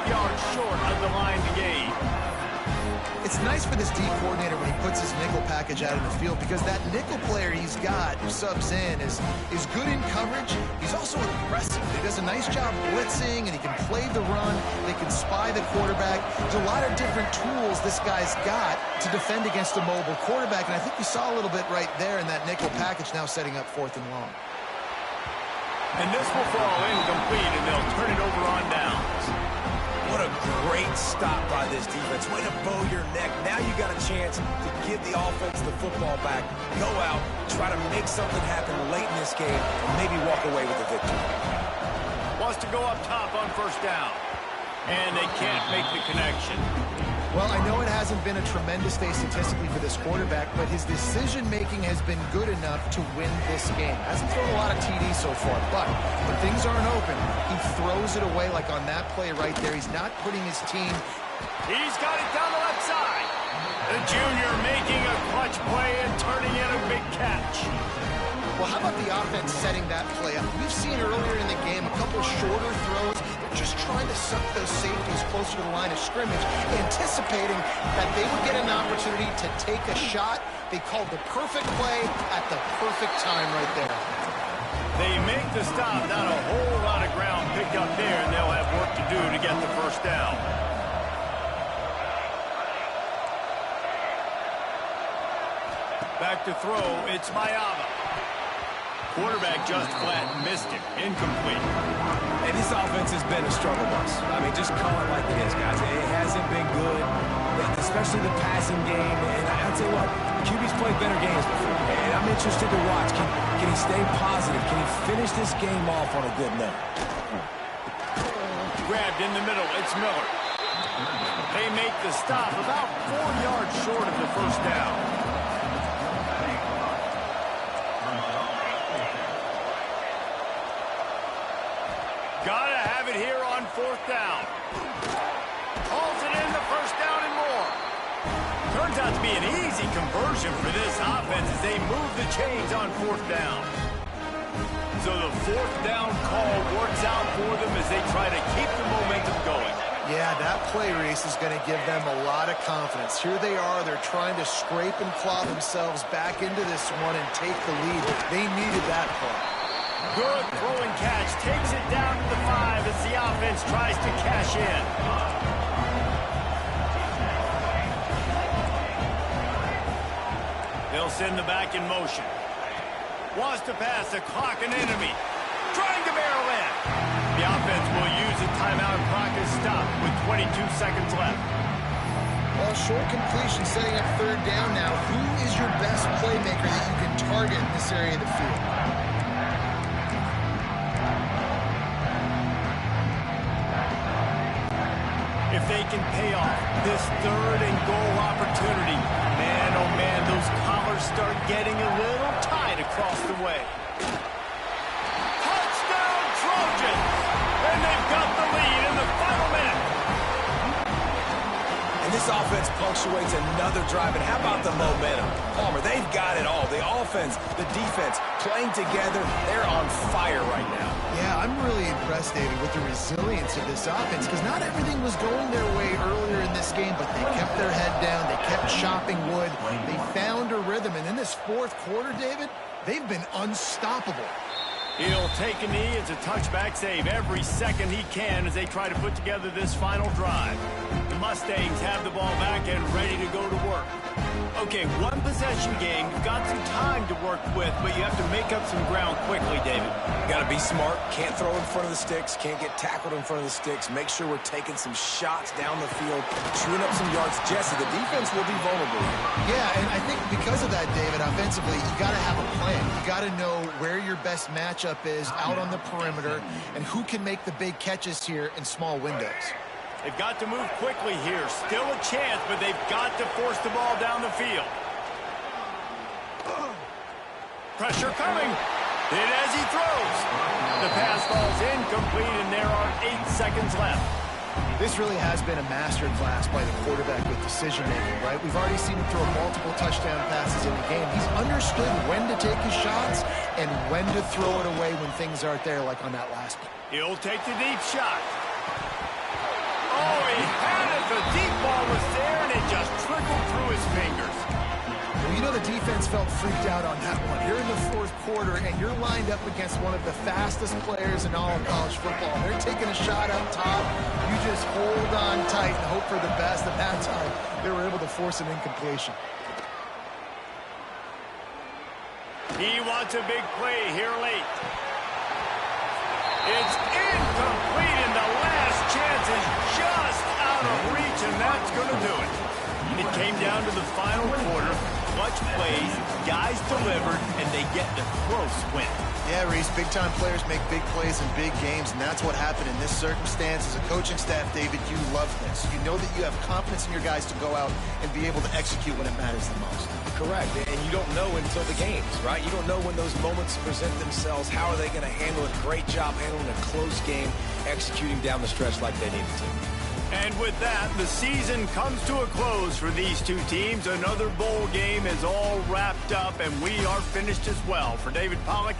[SPEAKER 1] 5 yards short of the line to gain.
[SPEAKER 3] It's nice for this D coordinator when he puts his nickel package out in the field, because that nickel player he's got who subs in is good in coverage. He's also aggressive. He does a nice job blitzing, and he can play the run. They can spy the quarterback. There's a lot of different tools this guy's got to defend against a mobile quarterback, and I think we saw a little bit right there in that nickel package, now setting up 4th and long.
[SPEAKER 1] And this will fall incomplete, and they'll turn it over on downs.
[SPEAKER 2] What a great stop by this defense. Way to bow your neck. Now you got a chance to give the offense the football back, go out, try to make something happen late in this game, and maybe walk away with the victory.
[SPEAKER 1] Wants to go up top on 1st down. And they can't make the connection.
[SPEAKER 3] Well, I know it hasn't been a tremendous day statistically for this quarterback, but his decision-making has been good enough to win this game. Hasn't thrown a lot of TDs so far, but when things aren't open, he throws it away like on that play right there. He's not putting his team...
[SPEAKER 1] He's got it down the left side. The junior making a clutch play and turning in a big catch.
[SPEAKER 3] Well, how about the offense setting that play up? We've seen earlier in the game a couple shorter throws. They're just trying to suck those safeties closer to the line of scrimmage, anticipating that they would get an opportunity to take a shot. They called the perfect play at the perfect time right there.
[SPEAKER 1] They make the stop, not a whole lot of ground picked up there, and they'll have work to do to get the 1st down. Back to throw, it's Mayava. Quarterback just flat missed it. Incomplete.
[SPEAKER 2] And this offense has been a struggle bus. I mean, just call it like it is, guys. It hasn't been good, especially the passing game. And I'll tell you what, QB's played better games before. And I'm interested to watch. Can he stay positive? Can he finish this game off on a good note?
[SPEAKER 1] Grabbed in the middle. It's Miller. They make the stop about 4 yards short of the 1st down. Gotta have it here on 4th down. Calls it in, the 1st down and more. Turns out to be an easy conversion for this offense as they move the chains on 4th down. So the 4th down call works out for them as they try to keep the momentum going.
[SPEAKER 3] Yeah, that play, Reese, is going to give them a lot of confidence. Here they are. They're trying to scrape and claw themselves back into this one and take the lead. They needed that play.
[SPEAKER 1] Good throwing catch, takes it down to the 5 as the offense tries to cash in. They'll send the back in motion. Wants to pass, the clock an enemy. Trying to barrel in. The offense will use a timeout. Clock is stopped with 22 seconds left.
[SPEAKER 3] Well, short completion setting up 3rd down now. Who is your best playmaker that you can target in this area of the field?
[SPEAKER 1] If they can pay off this 3rd and goal opportunity, man, oh man, those collars start getting a little tight across the way. Touchdown Trojans! And they've got the lead in the final minute.
[SPEAKER 2] And this offense punctuates another drive. And how about the momentum? Palmer, they've got it all. The offense, the defense, playing together. They're on fire right now.
[SPEAKER 3] Yeah, I'm really impressed, David, with the resilience of this offense, because not everything was going their way earlier in this game, but they kept their head down. They kept chopping wood. They found a rhythm. And in this 4th quarter, David, they've been unstoppable.
[SPEAKER 1] He'll take a knee. It's a touchback save every second he can as they try to put together this final drive. The Mustangs have the ball back and ready to go to work. Okay, 1 possession game. You've got some time to work with, but you have to make up some ground quickly, David.
[SPEAKER 2] Got to be smart. Can't throw in front of the sticks. Can't get tackled in front of the sticks. Make sure we're taking some shots down the field, chewing up some yards. Jesse, the defense will be vulnerable.
[SPEAKER 3] Yeah, and I think because of that, David, offensively, you got to have a plan. You got to know where your best matchup is out on the perimeter and who can make the big catches here in small windows.
[SPEAKER 1] They've got to move quickly here. Still a chance, but they've got to force the ball down the field. Pressure coming. Hit as he throws. The pass falls incomplete, and there are 8 seconds left.
[SPEAKER 3] This really has been a master class by the quarterback with decision-making, right? We've already seen him throw multiple touchdown passes in the game. He's understood when to take his shots and when to throw it away when things aren't there, like on that last play.
[SPEAKER 1] He'll take the deep shot. Oh, he had it. The deep ball was there, and it just trickled through his fingers.
[SPEAKER 3] Well, you know the defense felt freaked out on that one. You're in the fourth quarter, and you're lined up against one of the fastest players in all of college football. They're taking a shot up top. You just hold on tight and hope for the best. At that time, they were able to force an incompletion.
[SPEAKER 1] He wants a big play here late. It's incomplete, and the last chance is just out of reach, and that's going to do it. It came down to the final quarter. Clutch plays, guys delivered, and they get the close win.
[SPEAKER 3] Yeah, Reese, big-time players make big plays in big games, and that's what happened in this circumstance. As a coaching staff, David, you love this. You know that you have confidence in your guys to go out and be able to execute when it matters the most.
[SPEAKER 2] Correct, and you don't know until the games, right? You don't know when those moments present themselves. How are they going to handle it? Great job handling a close game, executing down the stretch like they needed to.
[SPEAKER 1] And with that, the season comes to a close for these two teams. Another bowl game is all wrapped up, and we are finished as well. For David Pollack.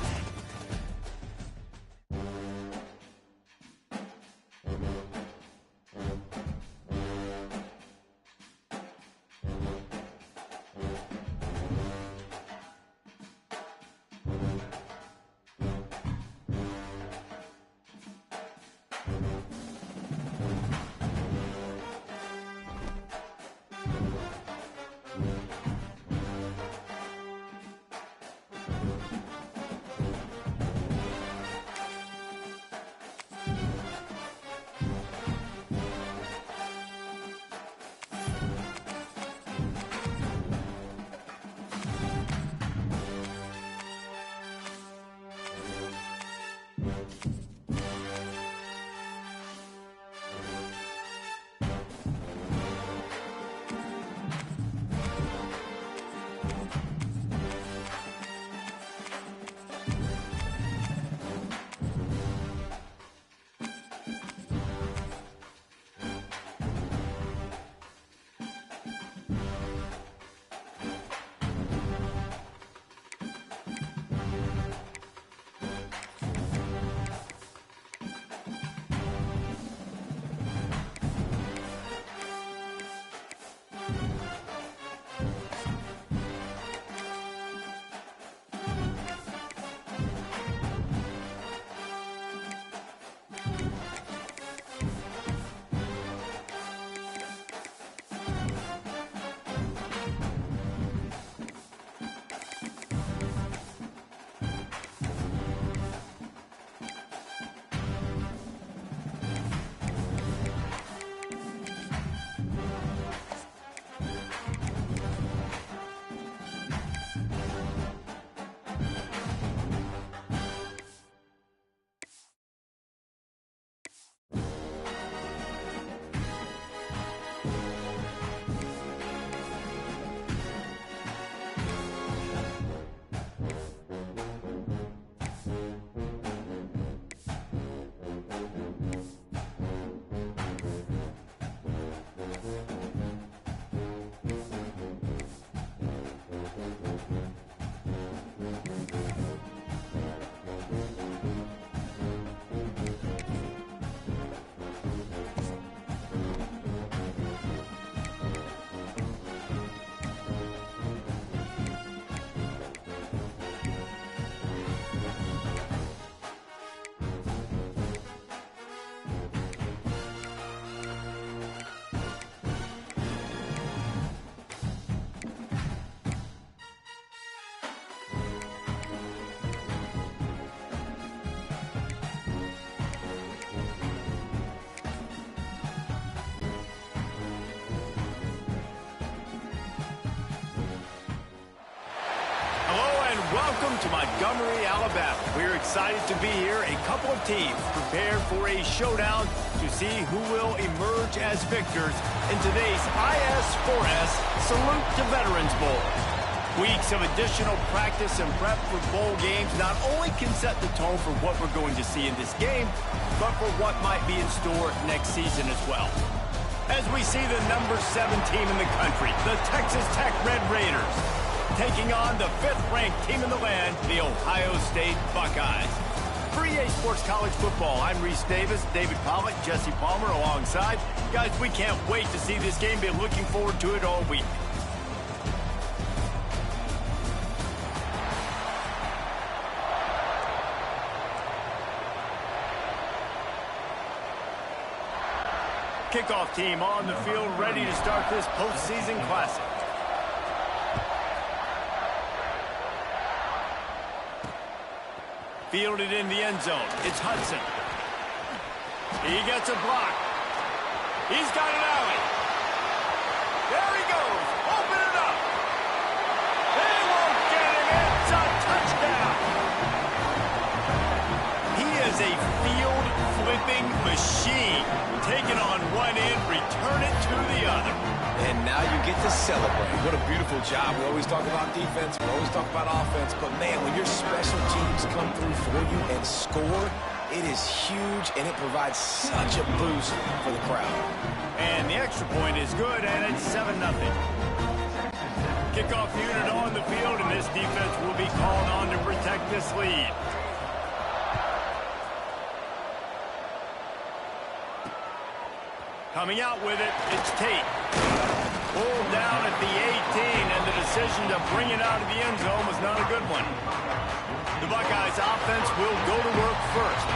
[SPEAKER 1] Welcome to Montgomery, Alabama. We're excited to be here. A couple of teams prepared for a showdown to see who will emerge as victors in today's IS4S Salute to Veterans Bowl. Weeks of additional practice and prep for bowl games not only can set the tone for what we're going to see in this game, but for what might be in store next season as well. As we see the number 7 team in the country, the Texas Tech Red Raiders, taking on the 5th-ranked team in the land, the Ohio State Buckeyes. For EA Sports College Football, I'm Reese Davis, David Pollock, Jesse Palmer alongside. Guys, we can't wait to see this game. Been looking forward to it all week. Kickoff team on the field, ready to start this postseason classic. Fielded in the end zone. It's Hudson. He gets a block. He's got an alley. There he goes. Open it up. They won't get him. It's a touchdown. He is a field-flipping machine. Take it on one end, return it to the other.
[SPEAKER 2] And now you get to celebrate. What a beautiful job. We always talk about defense. We always talk about offense. But, man, when your special teams come through for you and score, it is huge, and it provides such a boost for the crowd.
[SPEAKER 1] And the extra point is good, and it's 7-0. Kickoff unit on the field, and this defense will be called on to protect this lead. Coming out with it, it's Tate. Pulled down at the 18, and the decision to bring it out of the end zone was not a good one. The Buckeyes offense will go to work first.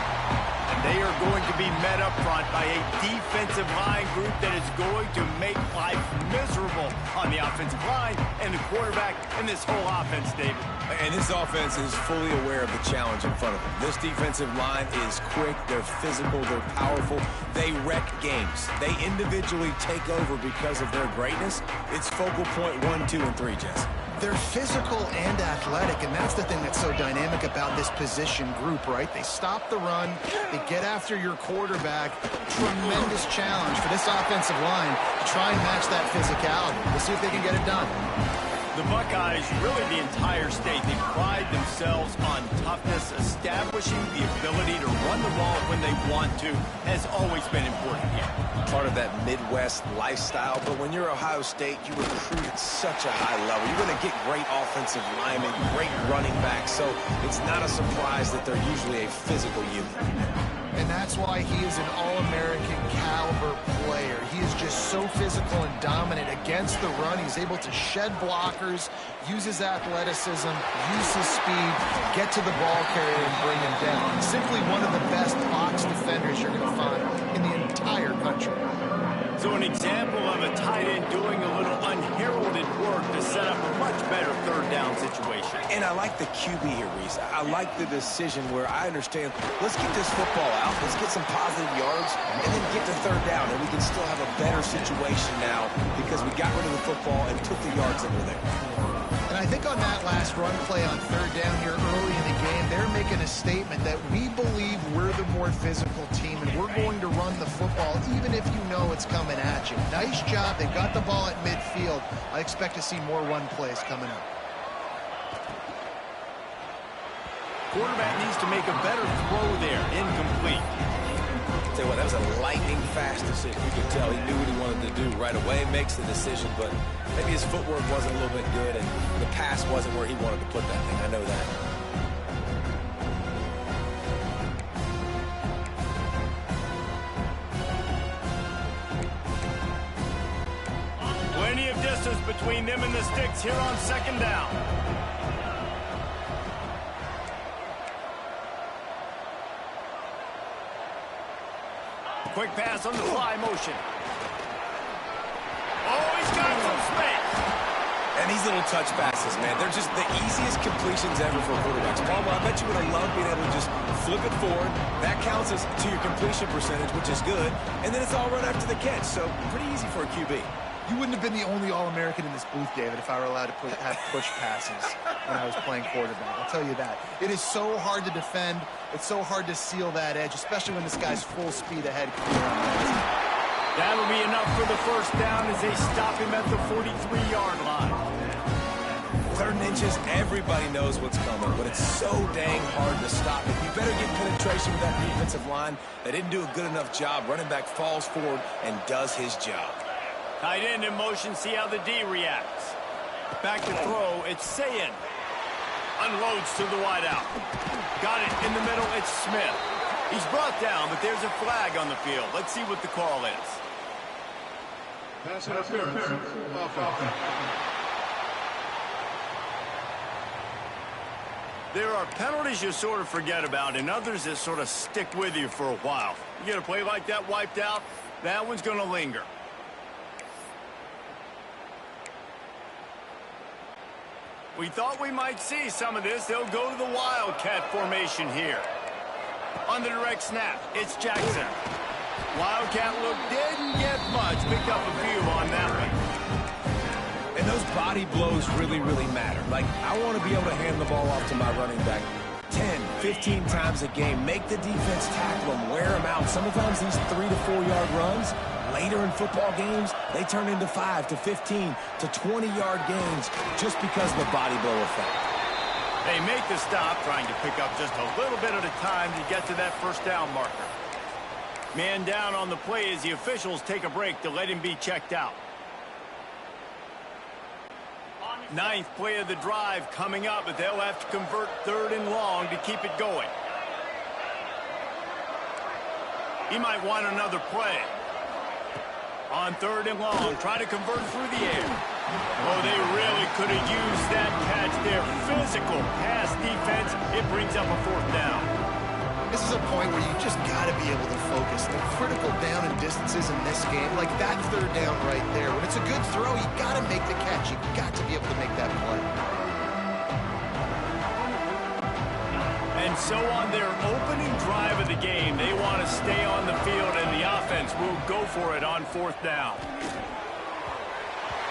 [SPEAKER 1] And they are going to be met up front by a defensive line group that is going to make life miserable on the offensive line and the quarterback and this whole offense, David.
[SPEAKER 2] And this offense is fully aware of the challenge in front of them. This defensive line is quick, they're physical, they're powerful. They wreck games. They individually take over because of their greatness. It's focal point 1, 2, and 3, Jesse.
[SPEAKER 3] They're physical and athletic, and that's the thing that's so dynamic about this position group, right? They stop the run, they get after your quarterback. Tremendous challenge for this offensive line to try and match that physicality. We'll see if they can get it done.
[SPEAKER 1] The Buckeyes, really the entire state, they pride themselves on toughness. Establishing the ability to run the ball when they want to has always been important here.
[SPEAKER 2] Part of that Midwest lifestyle, but when you're Ohio State, you recruit at such a high level. You're going to get great offensive linemen, great running backs, so it's not a surprise that they're usually a physical unit.
[SPEAKER 3] And that's why he is an All-American caliber player. He is just so physical and dominant against the run. He's able to shed blockers, use his athleticism, use his speed, get to the ball carrier and bring him down. Simply one of the best box defenders you're going to find in the entire country.
[SPEAKER 1] So an example of a tight end doing a little unheralded work to set up a much better third down situation.
[SPEAKER 2] And I like the QB here, Reese. I like the decision where I understand, let's get this football out, let's get some positive yards, and then get to third down, and we can still have a better situation now because we got rid of the football and took the yards that were there.
[SPEAKER 3] And I think on that last run play on third down here early in the game, they're making a statement that we believe we're the more physical team and we're going to run the football even if you know it's coming at you. Nice job. They've got the ball at midfield. I expect to see more run plays coming up.
[SPEAKER 1] Quarterback needs to make a better throw there. Incomplete.
[SPEAKER 2] Tell you what, that was a lightning-fast decision. You could tell he knew what he wanted to do right away, makes the decision, but maybe his footwork wasn't a little bit good, and the pass wasn't where he wanted to put that thing. I know that.
[SPEAKER 1] Plenty of distance between them and the sticks here on second down. Quick pass on the fly motion. Oh, he's got some space.
[SPEAKER 2] And these little touch passes, man, they're just the easiest completions ever for quarterbacks. Palmer, I bet you would have loved being able to just flip it forward. That counts as to your completion percentage, which is good. And then it's all run after the catch, so pretty easy for a QB.
[SPEAKER 3] You wouldn't have been the only All-American in this booth, David, if I were allowed to have push passes when I was playing quarterback. I'll tell you that. It is so hard to defend. It's so hard to seal that edge, especially when this guy's full speed ahead.
[SPEAKER 1] That'll be enough for the first down as they stop him at the 43-yard line. 13
[SPEAKER 2] lunges, everybody knows what's coming, but it's so dang hard to stop it. You better get penetration with that defensive line. They didn't do a good enough job. Running back falls forward and does his job.
[SPEAKER 1] Tight end in motion, see how the D reacts. Back to throw, it's Sayin. Unloads to the wideout. Got it in the middle, it's Smith. He's brought down, but there's a flag on the field. Let's see what the call is.
[SPEAKER 4] Pass interference. Offense.
[SPEAKER 1] There are penalties you sort of forget about and others that sort of stick with you for a while. You get a play like that wiped out, that one's going to linger. We thought we might see some of this. They'll go to the Wildcat formation here. On the direct snap, it's Jackson. Wildcat look didn't get much. Picked up a few on that one.
[SPEAKER 2] And those body blows really, really matter. Like, I want to be able to hand the ball off to my running back 10, 15 times a game. Make the defense tackle them, wear them out. Sometimes these 3 to 4 yard runs, later in football games, they turn into 5 to 15 to 20 yard gains just because of the body blow effect.
[SPEAKER 1] They make the stop, trying to pick up just a little bit at a time to get to that first down marker. Man down on the play as the officials take a break to let him be checked out. Ninth play of the drive coming up, but they'll have to convert 3rd and long to keep it going. He might want another play. On 3rd and long, try to convert through the air. Oh, they really could have used that catch there. Physical pass defense. It brings up a 4th down.
[SPEAKER 3] This is a point where you just got to be able to focus. The critical down and distances in this game, like that 3rd down right there. When it's a good throw, you got to make the catch. You got to be able to make that play.
[SPEAKER 1] And so on their opening drive of the game, they want to stay on the field, and the offense will go for it on 4th down.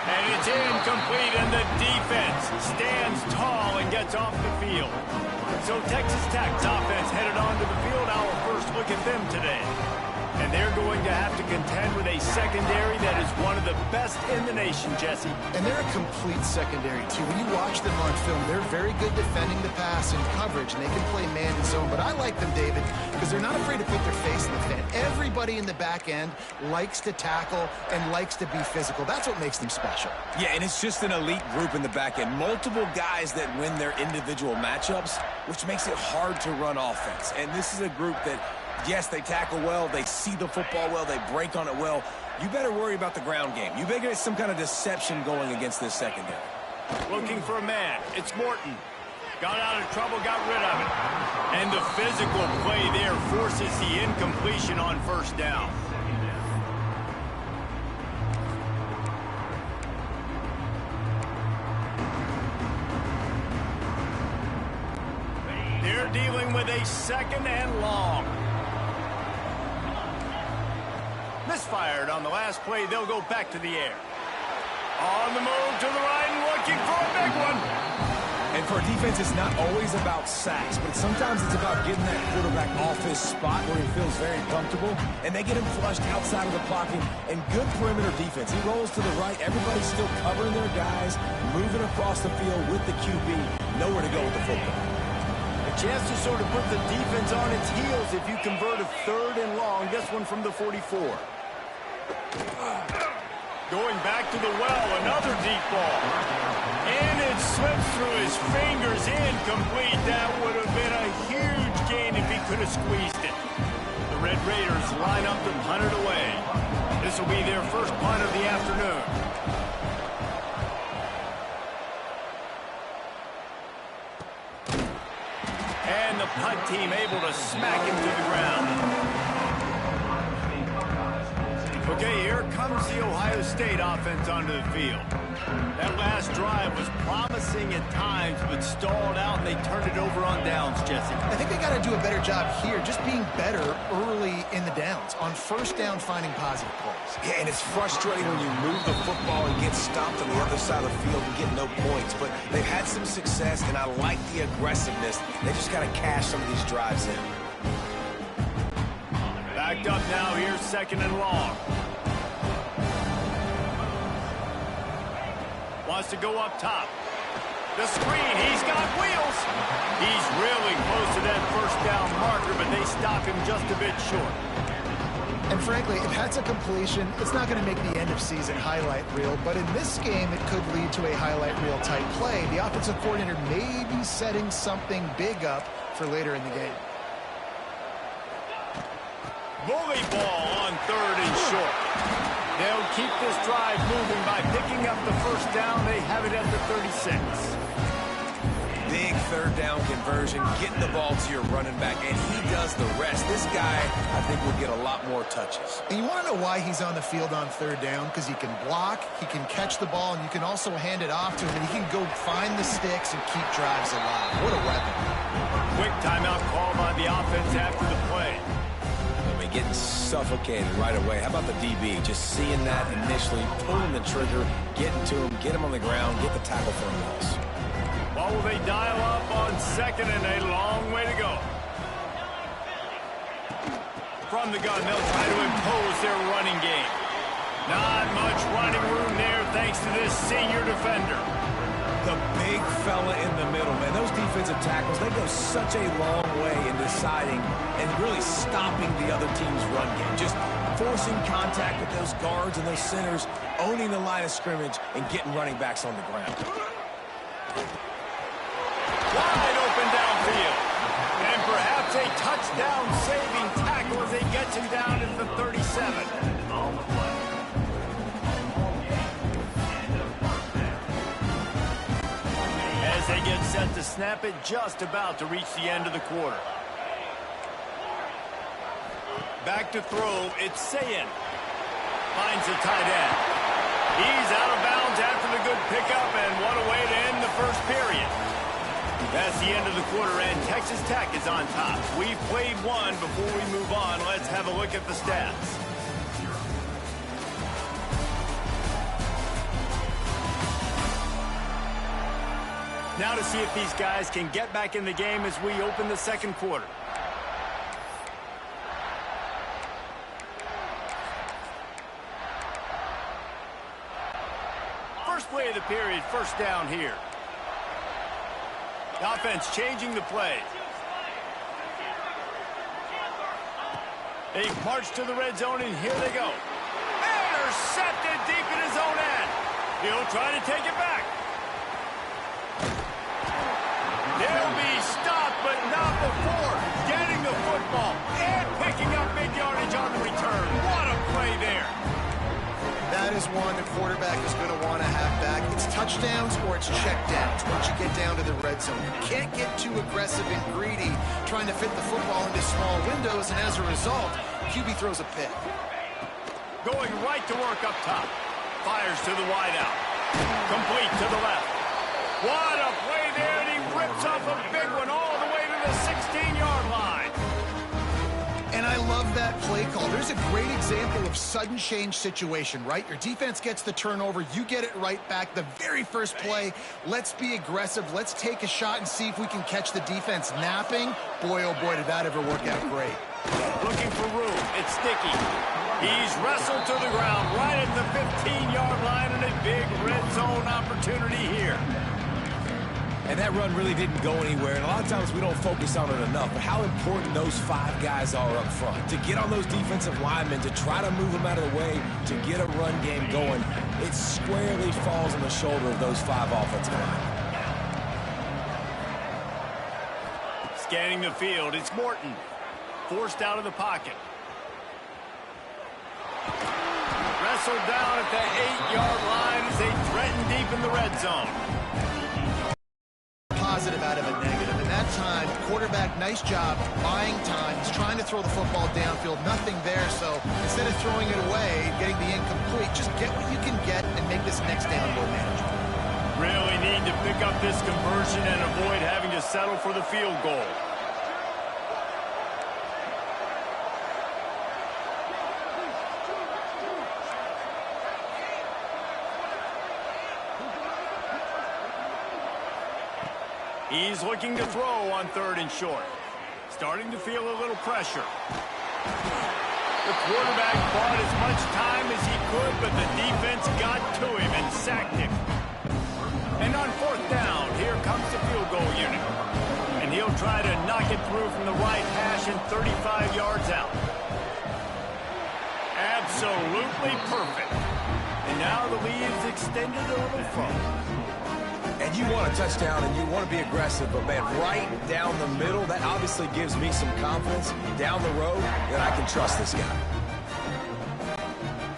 [SPEAKER 1] And it's incomplete, and the defense stands tall and gets off the field. So Texas Tech's offense headed onto the field. Our first look at them today. And they're going to have to contend with a secondary that is one of the best in the nation, Jesse.
[SPEAKER 3] And they're a complete secondary, too. When you watch them on film, they're very good defending the pass and coverage, and they can play man and zone. But I like them, David, because they're not afraid to put their face in the fan. Everybody in the back end likes to tackle and likes to be physical. That's what makes them special.
[SPEAKER 2] Yeah, and it's just an elite group in the back end. Multiple guys that win their individual matchups, which makes it hard to run offense. And this is a group that, yes, they tackle well, they see the football well, they break on it well. You better worry about the ground game. You better get some kind of deception going against this secondary.
[SPEAKER 1] Looking for a man. It's Morton. Got out of trouble, got rid of it. And the physical play there forces the incompletion on 1st down. They're dealing with a 2nd and long. Misfired on the last play. They'll go back to the air. On the move to the right and looking for a big one.
[SPEAKER 2] And for a defense, it's not always about sacks, but sometimes it's about getting that quarterback off his spot where he feels very comfortable, and they get him flushed outside of the pocket. And good perimeter defense. He rolls to the right. Everybody's still covering their guys, moving across the field with the QB. Nowhere to go with the football.
[SPEAKER 1] A chance to sort of put the defense on its heels if you convert a 3rd and long. This one from the 44. Going back to the well, another deep ball. And it slips through his fingers, incomplete. That would have been a huge gain if he could have squeezed it. The Red Raiders line up to punt it away. This will be their first punt of the afternoon. And the punt team able to smack him to the ground. Okay, here comes the Ohio State offense onto the field. That last drive was promising at times, but stalled out, and they turned it over on downs, Jesse.
[SPEAKER 3] I think they got to do a better job here, just being better early in the downs, on 1st down finding positive plays.
[SPEAKER 2] Yeah, and it's frustrating when you move the football and get stopped on the other side of the field and get no points. But they've had some success, and I like the aggressiveness. They just got to cash some of these drives in.
[SPEAKER 1] Backed up now, here's 2nd and long. Wants to go up top. The screen, he's got wheels. He's really close to that first down marker, but they stop him just a bit short.
[SPEAKER 3] And frankly, if that's a completion, it's not going to make the end-of-season highlight reel. But in this game, it could lead to a highlight reel-type play. The offensive coordinator may be setting something big up for later in the game.
[SPEAKER 1] Bully ball on 3rd and short. They'll keep this drive moving by picking up the first down. They have it at the 36.
[SPEAKER 2] Big 3rd down conversion, getting the ball to your running back, and he does the rest. This guy, I think, will get a lot more touches.
[SPEAKER 3] And you want to know why he's on the field on 3rd down? Because he can block, he can catch the ball, and you can also hand it off to him, and he can go find the sticks and keep drives alive. What a weapon.
[SPEAKER 1] Quick timeout call by the offense after the play.
[SPEAKER 2] Getting suffocated right away. How about the DB? Just seeing that initially, pulling the trigger, getting to him, get him on the ground, get the tackle for a loss.
[SPEAKER 1] Well, will they dial up on 2nd and a long way to go? From the gun, they'll try to impose their running game. Not much running room there thanks to this senior defender.
[SPEAKER 2] The big fella in the middle, man. Those defensive tackles, they go such a long way in deciding and really stopping the other team's run game. Just forcing contact with those guards and those centers, owning the line of scrimmage, and getting running backs on the ground.
[SPEAKER 1] Wide open downfield. And perhaps a touchdown-saving tackle as they get him down at the 37. As they get set to snap it, just about to reach the end of the quarter. Back to throw, it's Sayin. Finds the tight end. He's out of bounds after the good pickup, and what a way to end the first period. That's the end of the quarter, and Texas Tech is on top. We've played one. Before we move on, let's have a look at the stats. Now to see if these guys can get back in the game as we open the second quarter. First play of the period, first down here. The offense changing the play. They march to the red zone, and here they go. Intercepted deep in his own end. He'll try to take it back. They'll be stopped, but not before getting the football and picking up big yardage on the return. What a play there.
[SPEAKER 3] That is one the quarterback is going to want to have back. It's touchdowns or it's checkdowns once you get down to the red zone. You can't get too aggressive and greedy trying to fit the football into small windows, and as a result, QB throws a pick.
[SPEAKER 1] Going right to work up top. Fires to the wideout. Complete to the left. What a play there, and he rips off a big one all the way to the 16-yard line.
[SPEAKER 3] And I love that play call. There's a great example of sudden change situation, right? Your defense gets the turnover. You get it right back. The very first play, let's be aggressive. Let's take a shot and see if we can catch the defense napping. Boy, oh boy, did that ever work out great.
[SPEAKER 1] Looking for room. It's Sticky. He's wrestled to the ground right at the 15-yard line, and a big red zone opportunity here.
[SPEAKER 2] And that run really didn't go anywhere, and a lot of times we don't focus on it enough, but how important those 5 guys are up front. To get on those defensive linemen, to try to move them out of the way, to get a run game going, it squarely falls on the shoulder of those 5 offensive linemen.
[SPEAKER 1] Scanning the field, it's Morton. Forced out of the pocket. Wrestled down at the 8-yard line as they threaten deep in the red zone.
[SPEAKER 3] Positive out of a negative. In that time, quarterback, nice job buying time. He's trying to throw the football downfield. Nothing there, so instead of throwing it away, getting the incomplete, just get what you can get and make this next down more manageable.
[SPEAKER 1] Really need to pick up this conversion and avoid having to settle for the field goal. He's looking to throw on 3rd and short. Starting to feel a little pressure. The quarterback bought as much time as he could, but the defense got to him and sacked him. And on 4th down, here patrol unit. And he'll try to knock it through from the right hash and 35 yards out. Absolutely perfect. And now the lead is extended a little further.
[SPEAKER 2] And you want a touchdown and you want to be aggressive, but man, right down the middle, that obviously gives me some confidence down the road that I can trust this guy.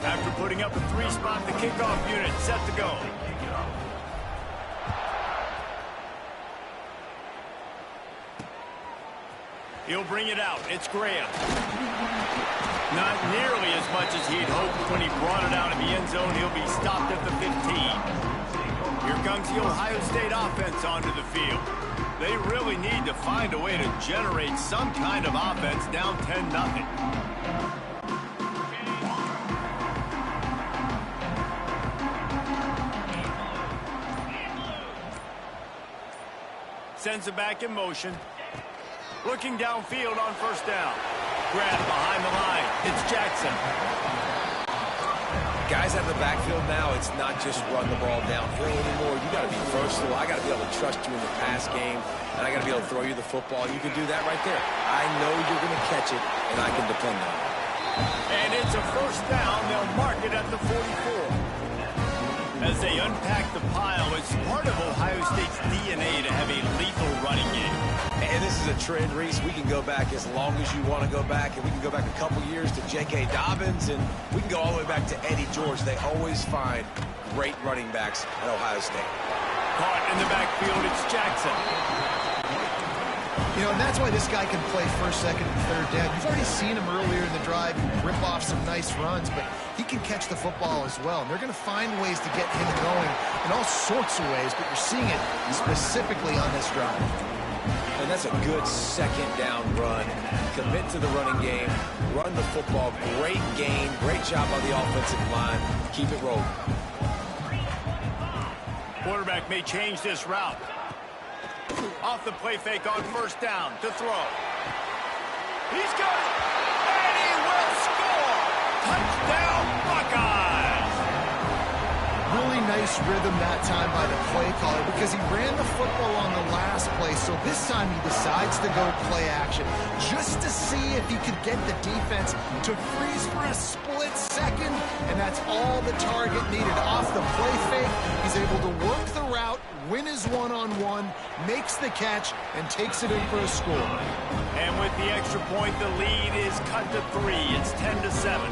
[SPEAKER 1] After putting up a 3-spot, the kickoff unit set to go. He'll bring it out. It's Graham. Not nearly as much as he'd hoped when he brought it out of the end zone. He'll be stopped at the 15. Here comes the Ohio State offense onto the field. They really need to find a way to generate some kind of offense down 10-0. Sends it back in motion. Looking downfield on first down. Grab behind the line. It's Jackson.
[SPEAKER 2] Guys out of the backfield now, it's not just run the ball downhill anymore. You got to be versatile. I got to be able to trust you in the pass game, and I got to be able to throw you the football. You can do that right there. I know you're going to catch it, and I can depend on it.
[SPEAKER 1] And it's a first down. They'll mark it at the 44. As they unpack the pile, it's part of Ohio State's DNA to have a lethal running game.
[SPEAKER 2] And this is a trend, Reese. We can go back as long as you want to go back, and we can go back a couple years to J.K. Dobbins, and we can go all the way back to Eddie George. They always find great running backs at Ohio State.
[SPEAKER 1] Caught in the backfield, it's Jackson.
[SPEAKER 3] You know, and that's why this guy can play first, second, and third down. You've already seen him earlier in the drive rip off some nice runs, but he can catch the football as well. And they're going to find ways to get him going in all sorts of ways, but you're seeing it specifically on this drive.
[SPEAKER 2] And that's a good second down run. Commit to the running game. Run the football. Great game. Great job on the offensive line. Keep it rolling.
[SPEAKER 1] Quarterback may change this route. Off the play fake on first down to throw. He's got it. And he will score. Touchdown, Buckeyes.
[SPEAKER 3] Really nice rhythm that time by the play caller because he ran the football on the last play. So this time he decides to go play action just to see if he could get the defense to freeze for a split second. And that's all the target needed. Off the play fake, he's able to work the route, win his one-on-one, makes the catch, and takes it in for a score.
[SPEAKER 1] And with the extra point, the lead is cut to 3. It's 10-7.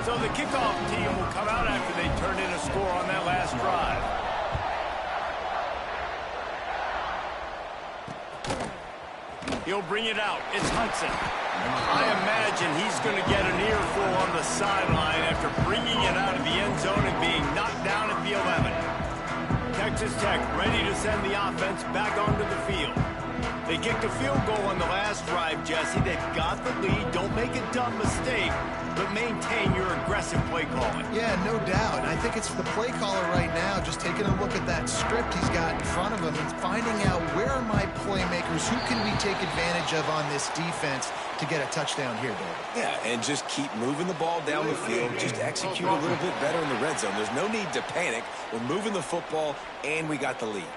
[SPEAKER 1] So the kickoff team will come out after they turn in a score on that last drive. He'll bring it out. It's Hudson. I imagine he's going to get an earful on the sideline after bringing it out of the end zone and being knocked down at the 11. Texas Tech ready to send the offense back onto the field. They kicked a field goal on the last drive, Jesse. They've got the lead. Don't make a dumb mistake, but maintain your aggressive play calling.
[SPEAKER 3] Yeah, no doubt. And I think it's the play caller right now just taking a look at that script he's got in front of him and finding out where are my playmakers, who can we take advantage of on this defense to get a touchdown here, David.
[SPEAKER 2] Yeah, and just keep moving the ball down the field. Just execute a little bit better in the red zone. There's no need to panic. We're moving the football, and we got the lead.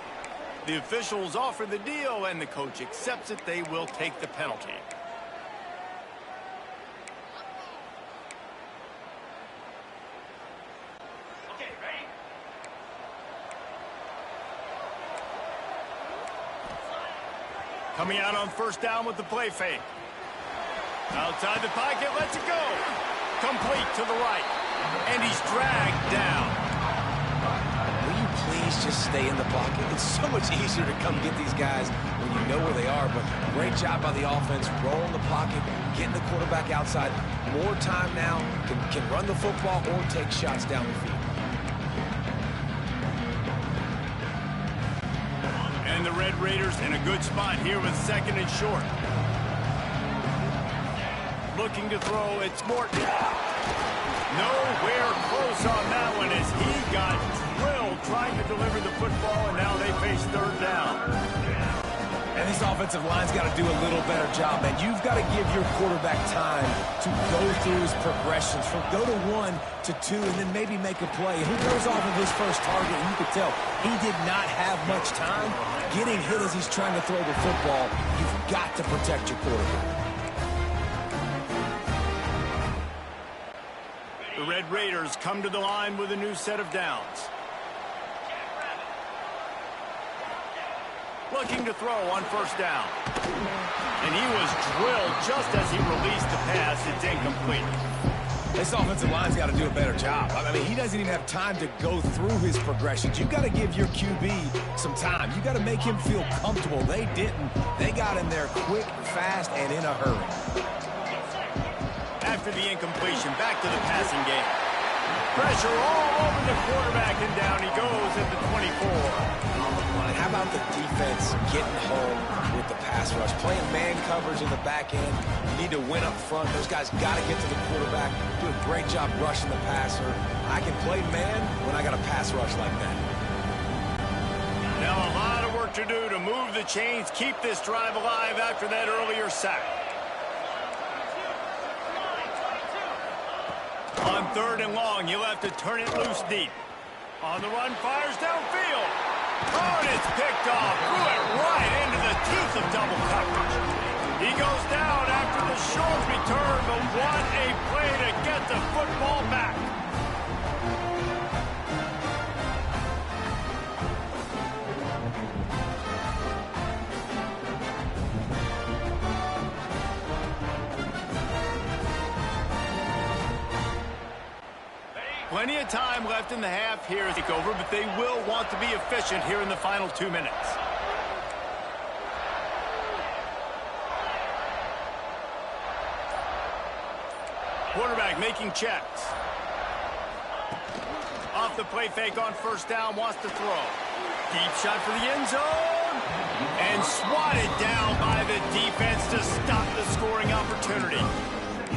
[SPEAKER 1] The officials offer the deal, and the coach accepts it. They will take the penalty.
[SPEAKER 5] Okay, ready?
[SPEAKER 1] Coming out on first down with the play fake. Outside the pocket, lets it go. Complete to the right. And he's dragged down.
[SPEAKER 2] Will you please just stay in the pocket? It's so much easier to come get these guys when you know where they are, but great job by the offense, rolling the pocket, getting the quarterback outside. More time now, can run the football or take shots down the field.
[SPEAKER 1] And the Red Raiders in a good spot here with second and short. Looking to throw, it's Morton. Nowhere close on that one as he got drilled trying to deliver the football, and now they face third down.
[SPEAKER 2] And this offensive line's got to do a little better job, man. You've got to give your quarterback time to go through his progressions, from go to 1 to 2, and then maybe make a play. And he goes off of his first target, and you could tell he did not have much time getting hit as he's trying to throw the football. You've got to protect your quarterback.
[SPEAKER 1] The Red Raiders come to the line with a new set of downs. Looking to throw on first down. And he was drilled just as he released the pass. It's incomplete.
[SPEAKER 2] This offensive line's got to do a better job. I mean, he doesn't even have time to go through his progressions. You've got to give your QB some time. You've got to make him feel comfortable. They didn't. They got him there quick, fast, and in a hurry.
[SPEAKER 1] After the incompletion, back to the passing game. Pressure all over the quarterback, and down he goes at the 24.
[SPEAKER 2] How about the defense getting home with the pass rush? Playing man coverage in the back end. You need to win up front. Those guys got to get to the quarterback. Do a great job rushing the passer. I can play man when I got a pass rush like that.
[SPEAKER 1] Now a lot of work to do to move the chains, keep this drive alive after that earlier sack. On 3rd and long, he'll have to turn it loose deep. On the run, fires downfield. Oh, and it's picked off. Threw it right into the teeth of double coverage. He goes down after the short return, but what a play to get the football back. Plenty of time left in the half here as they take over, but they will want to be efficient here in the final 2 minutes. Quarterback making checks. Off the play fake on first down, wants to throw. Deep shot for the end zone. And swatted down by the defense to stop the scoring opportunity.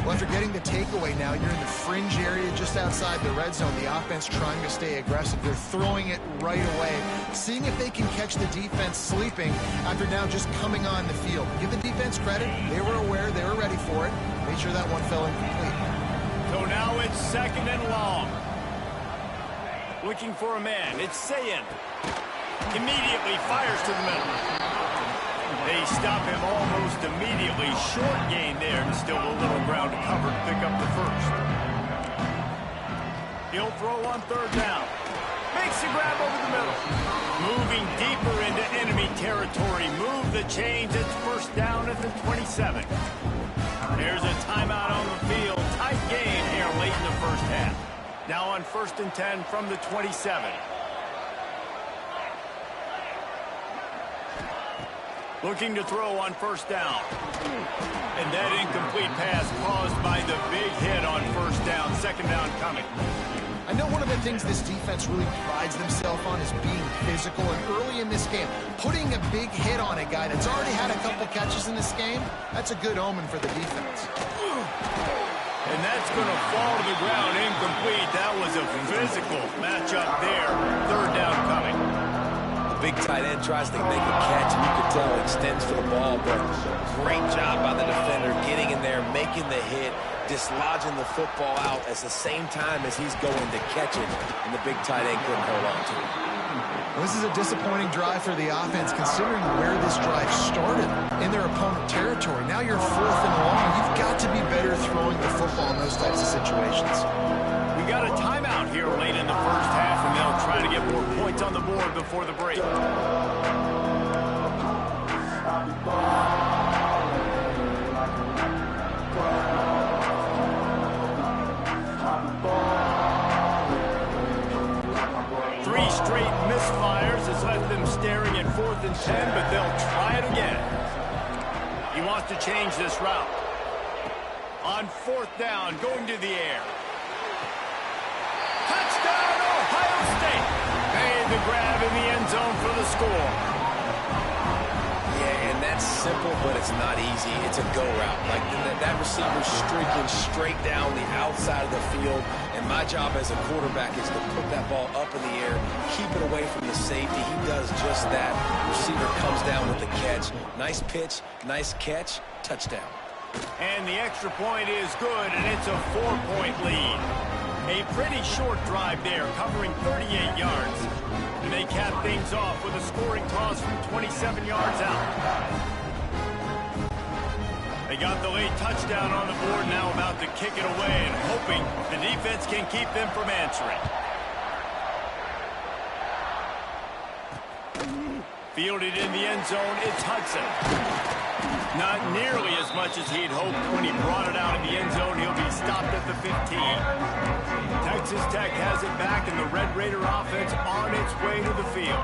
[SPEAKER 3] Well, after getting the takeaway now, you're in the fringe area just outside the red zone. The offense trying to stay aggressive. They're throwing it right away, seeing if they can catch the defense sleeping after now just coming on the field. Give the defense credit. They were aware. They were ready for it. Made sure that one fell incomplete.
[SPEAKER 1] So now it's 2nd and long. Looking for a man. It's Sayin. Immediately fires to the middle. They stop him almost immediately. Short gain there, and still a little ground to cover to pick up the first. He'll throw on 3rd down. Makes the grab over the middle. Moving deeper into enemy territory. Move the chains. It's 1st down at the 27. There's a timeout on the field. Tight game here late in the first half. Now on 1st and 10 from the 27. Looking to throw on 1st down. And that incomplete pass caused by the big hit on 1st down. 2nd down coming.
[SPEAKER 3] I know one of the things this defense really prides themselves on is being physical. And early in this game, putting a big hit on a guy that's already had a couple catches in this game, that's a good omen for the defense.
[SPEAKER 1] And that's going to fall to the ground incomplete. That was a physical matchup there. 3rd down coming.
[SPEAKER 2] Big tight end tries to make a catch, and you can tell it extends for the ball, but great job by the defender getting in there, making the hit, dislodging the football out at the same time as he's going to catch it, and the big tight end couldn't hold on to it.
[SPEAKER 3] Well, this is a disappointing drive for the offense, considering where this drive started in their opponent territory. Now you're 4th and long. You've got to be better throwing the football in those types of situations.
[SPEAKER 1] We got a timeout here late in the first half, and they'll try to get more points on the board before the break. Three straight misfires has left them staring at 4th and 10, but they'll try it again. He wants to change this route. On 4th down, going to the air. Touchdown, Ohio State. Made the grab in the end zone for the score.
[SPEAKER 2] Yeah, and and that's simple, but it's not easy. It's a go route. Like that receiver's streaking straight down the outside of the field, and my job as a quarterback is to put that ball up in the air, keep it away from the safety. He does just that. Receiver comes down with the catch. Nice pitch, nice catch, touchdown.
[SPEAKER 1] And the extra point is good, and it's a 4-point lead. A pretty short drive there, covering 38 yards. And they cap things off with a scoring toss from 27 yards out. They got the late touchdown on the board, now about to kick it away and hoping the defense can keep them from answering. Fielded in the end zone, it's Hudson. Not nearly as much as he'd hoped when he brought it out of the end zone. He'll be stopped at the 15. Texas Tech has it back, and the Red Raider offense on its way to the field.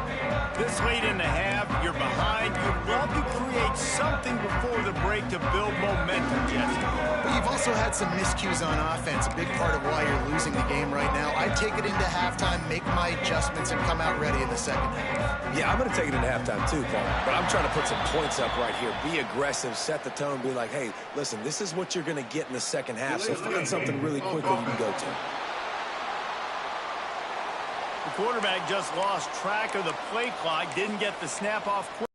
[SPEAKER 1] This late in the half, you're behind. You'd love to create something before the break to build momentum, Jesse.
[SPEAKER 3] But you've also had some miscues on offense, a big part of why you're losing the game right now. I'd take it into halftime, make my adjustments, and come out ready in the second half.
[SPEAKER 2] Yeah, I'm going to take it into halftime too, Paul. But I'm trying to put some points up right here. Be aggressive, set the tone, be like, hey, listen, this is what you're going to get in the second half, so find something really quickly you can go to.
[SPEAKER 1] The quarterback just lost track of the play clock, didn't get the snap off quick.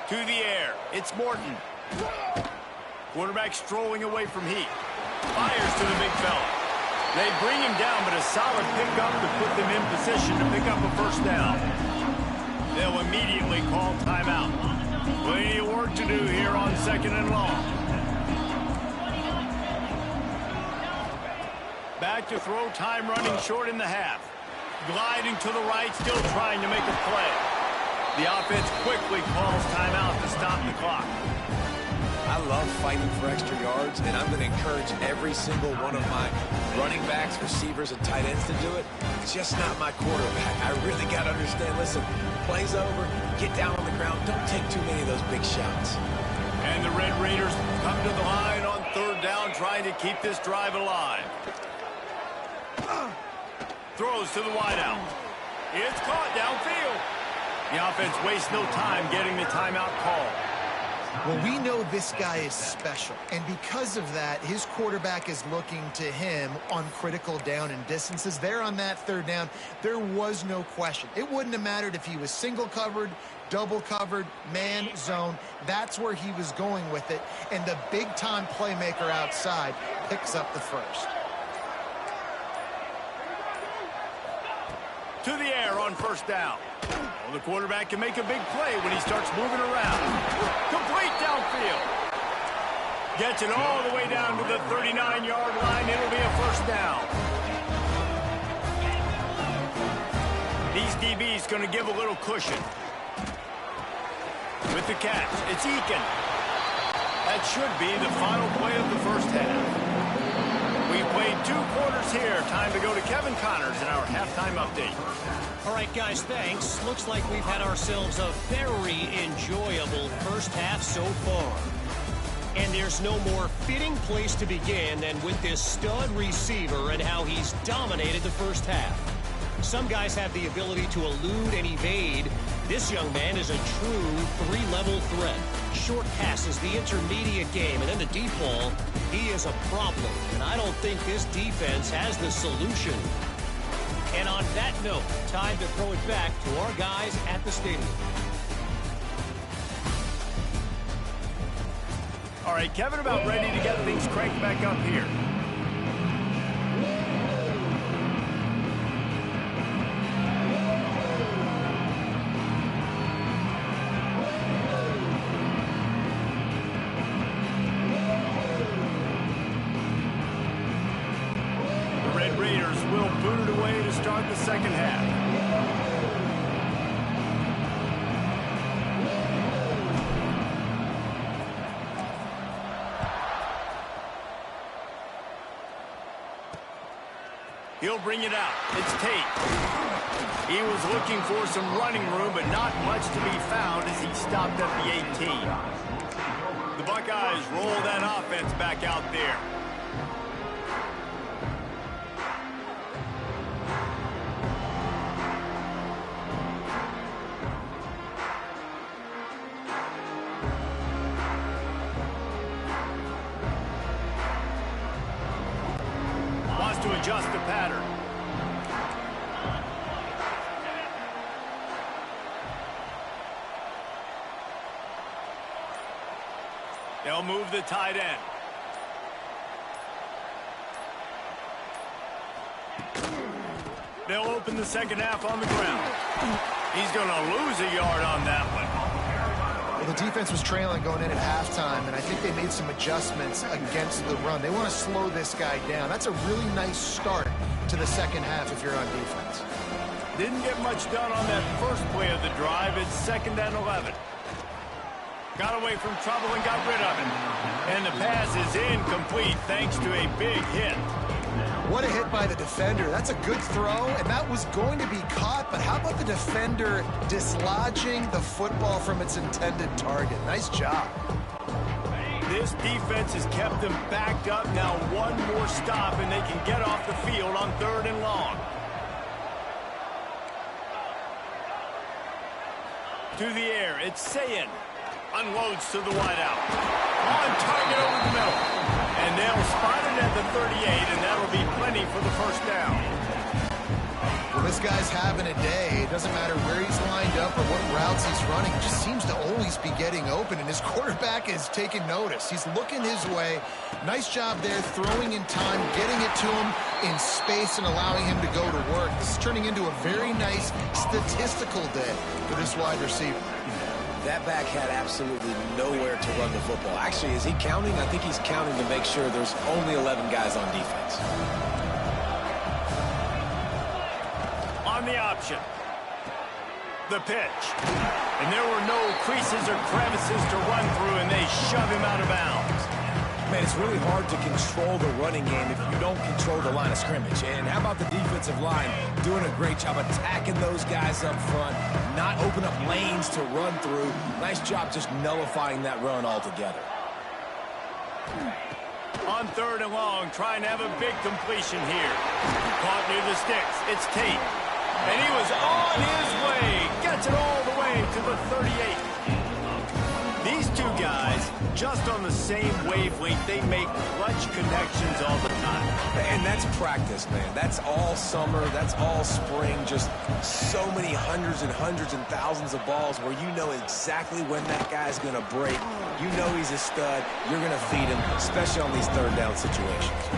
[SPEAKER 1] To the air, it's Morton. Quarterback strolling away from Heath. Fires to the big fella. They bring him down, but a solid pickup to put them in position to pick up a first down. They'll immediately call timeout. Plenty of work to do here on 2nd and long. Back to throw, time running short in the half. Gliding to the right, still trying to make a play. The offense quickly calls timeout to stop the clock.
[SPEAKER 2] I love fighting for extra yards, and I'm going to encourage every single one of my running backs, receivers, and tight ends to do it. It's just not my quarterback. I really got to understand, listen, play's over, get down on the ground, don't take too many of those big shots.
[SPEAKER 1] And the Red Raiders come to the line on 3rd down, trying to keep this drive alive. Throws to the wideout. It's caught downfield. The offense wastes no time getting the timeout call.
[SPEAKER 3] Well, we know this guy is special, and because of that, his quarterback is looking to him on critical down and distances. There on that 3rd down, there was no question. It wouldn't have mattered if he was single covered, double covered, man, zone. That's where he was going with it, and the big-time playmaker outside picks up the first.
[SPEAKER 1] To the air on 1st down. Well, the quarterback can make a big play when he starts moving around. Complete downfield. Gets it all the way down to the 39-yard line. It'll be a first down. These DBs going to give a little cushion. With the catch, it's Eakin. That should be the final play of the first half. We played 2 quarters here. Time to go to Kevin Connors in our halftime update.
[SPEAKER 5] All right, guys, thanks. Looks like we've had ourselves a very enjoyable first half so far. And there's no more fitting place to begin than with this stud receiver and how he's dominated the first half. Some guys have the ability to elude and evade. This young man is a true 3-level threat. Short passes, the intermediate game, and then the deep ball, he is a problem. And I don't think this defense has the solution. And on that note, time to throw it back to our guys at the stadium.
[SPEAKER 1] All right, Kevin, about ready to get things cranked back up here. The second half. He'll bring it out. It's Tate. He was looking for some running room, but not much to be found as he stopped at the 18. The Buckeyes roll that offense back out there. Wants to adjust the pattern. They'll move the tight end. They'll open the second half on the ground. He's going to lose a yard on that one.
[SPEAKER 3] Well, the defense was trailing going in at halftime, and I think they made some adjustments against the run. They want to slow this guy down. That's a really nice start to the second half if you're on defense.
[SPEAKER 1] Didn't get much done on that first play of the drive. It's 2nd and 11. Got away from trouble and got rid of it. And the pass is incomplete thanks to a big hit.
[SPEAKER 3] What a hit by the defender. That's a good throw, and that was going to be caught, but how about the defender dislodging the football from its intended target? Nice job.
[SPEAKER 1] This defense has kept them backed up. Now one more stop, and they can get off the field on 3rd and long. To the air, it's Sayin. Unloads to the wideout. On target over the middle. And they'll spot it at the 38, and that'll be plenty for the first down.
[SPEAKER 3] Well, this guy's having a day. It doesn't matter where he's lined up or what routes he's running. He just seems to always be getting open, and his quarterback is taking notice. He's looking his way. Nice job there, throwing in time, getting it to him in space and allowing him to go to work. This is turning into a very nice statistical day for this wide receiver.
[SPEAKER 2] That back had absolutely nowhere to run the football. Actually, is he counting? I think he's counting to make sure there's only 11 guys on defense.
[SPEAKER 1] On the option. The pitch. And there were no creases or crevices to run through, and they shove him out of bounds.
[SPEAKER 2] Man, it's really hard to control the running game if you don't control the line of scrimmage. And how about the defensive line doing a great job attacking those guys up front, not open up lanes to run through. Nice job just nullifying that run altogether.
[SPEAKER 1] On 3rd and long, trying to have a big completion here. Caught near the sticks. It's Tate. And he was on his way. Gets it all the way to the 38. These two guys, just on the same wavelength, they make clutch connections all the time.
[SPEAKER 2] And that's practice, man. That's all summer. That's all spring. Just so many hundreds and thousands of balls where you know exactly when that guy's going to break. You know he's a stud. You're going to feed him, especially on these 3rd down situations.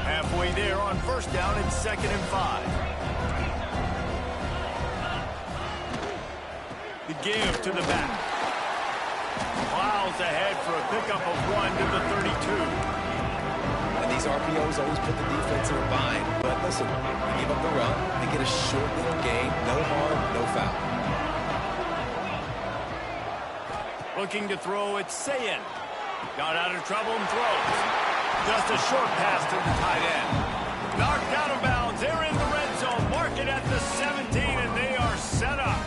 [SPEAKER 1] Halfway there on 1st down, it's 2nd and 5. The give to the back. Plows ahead for a pickup of 1 to the 32.
[SPEAKER 2] And these RPOs always put the defense in a bind. But listen, they give up the run. They get a short little gain. No harm, no foul.
[SPEAKER 1] Looking to throw, it's Sayin. Got out of trouble and throws. Just a short pass to the tight end. Knocked out of bounds. They're in the red zone. Mark it at the 17, and they are set up.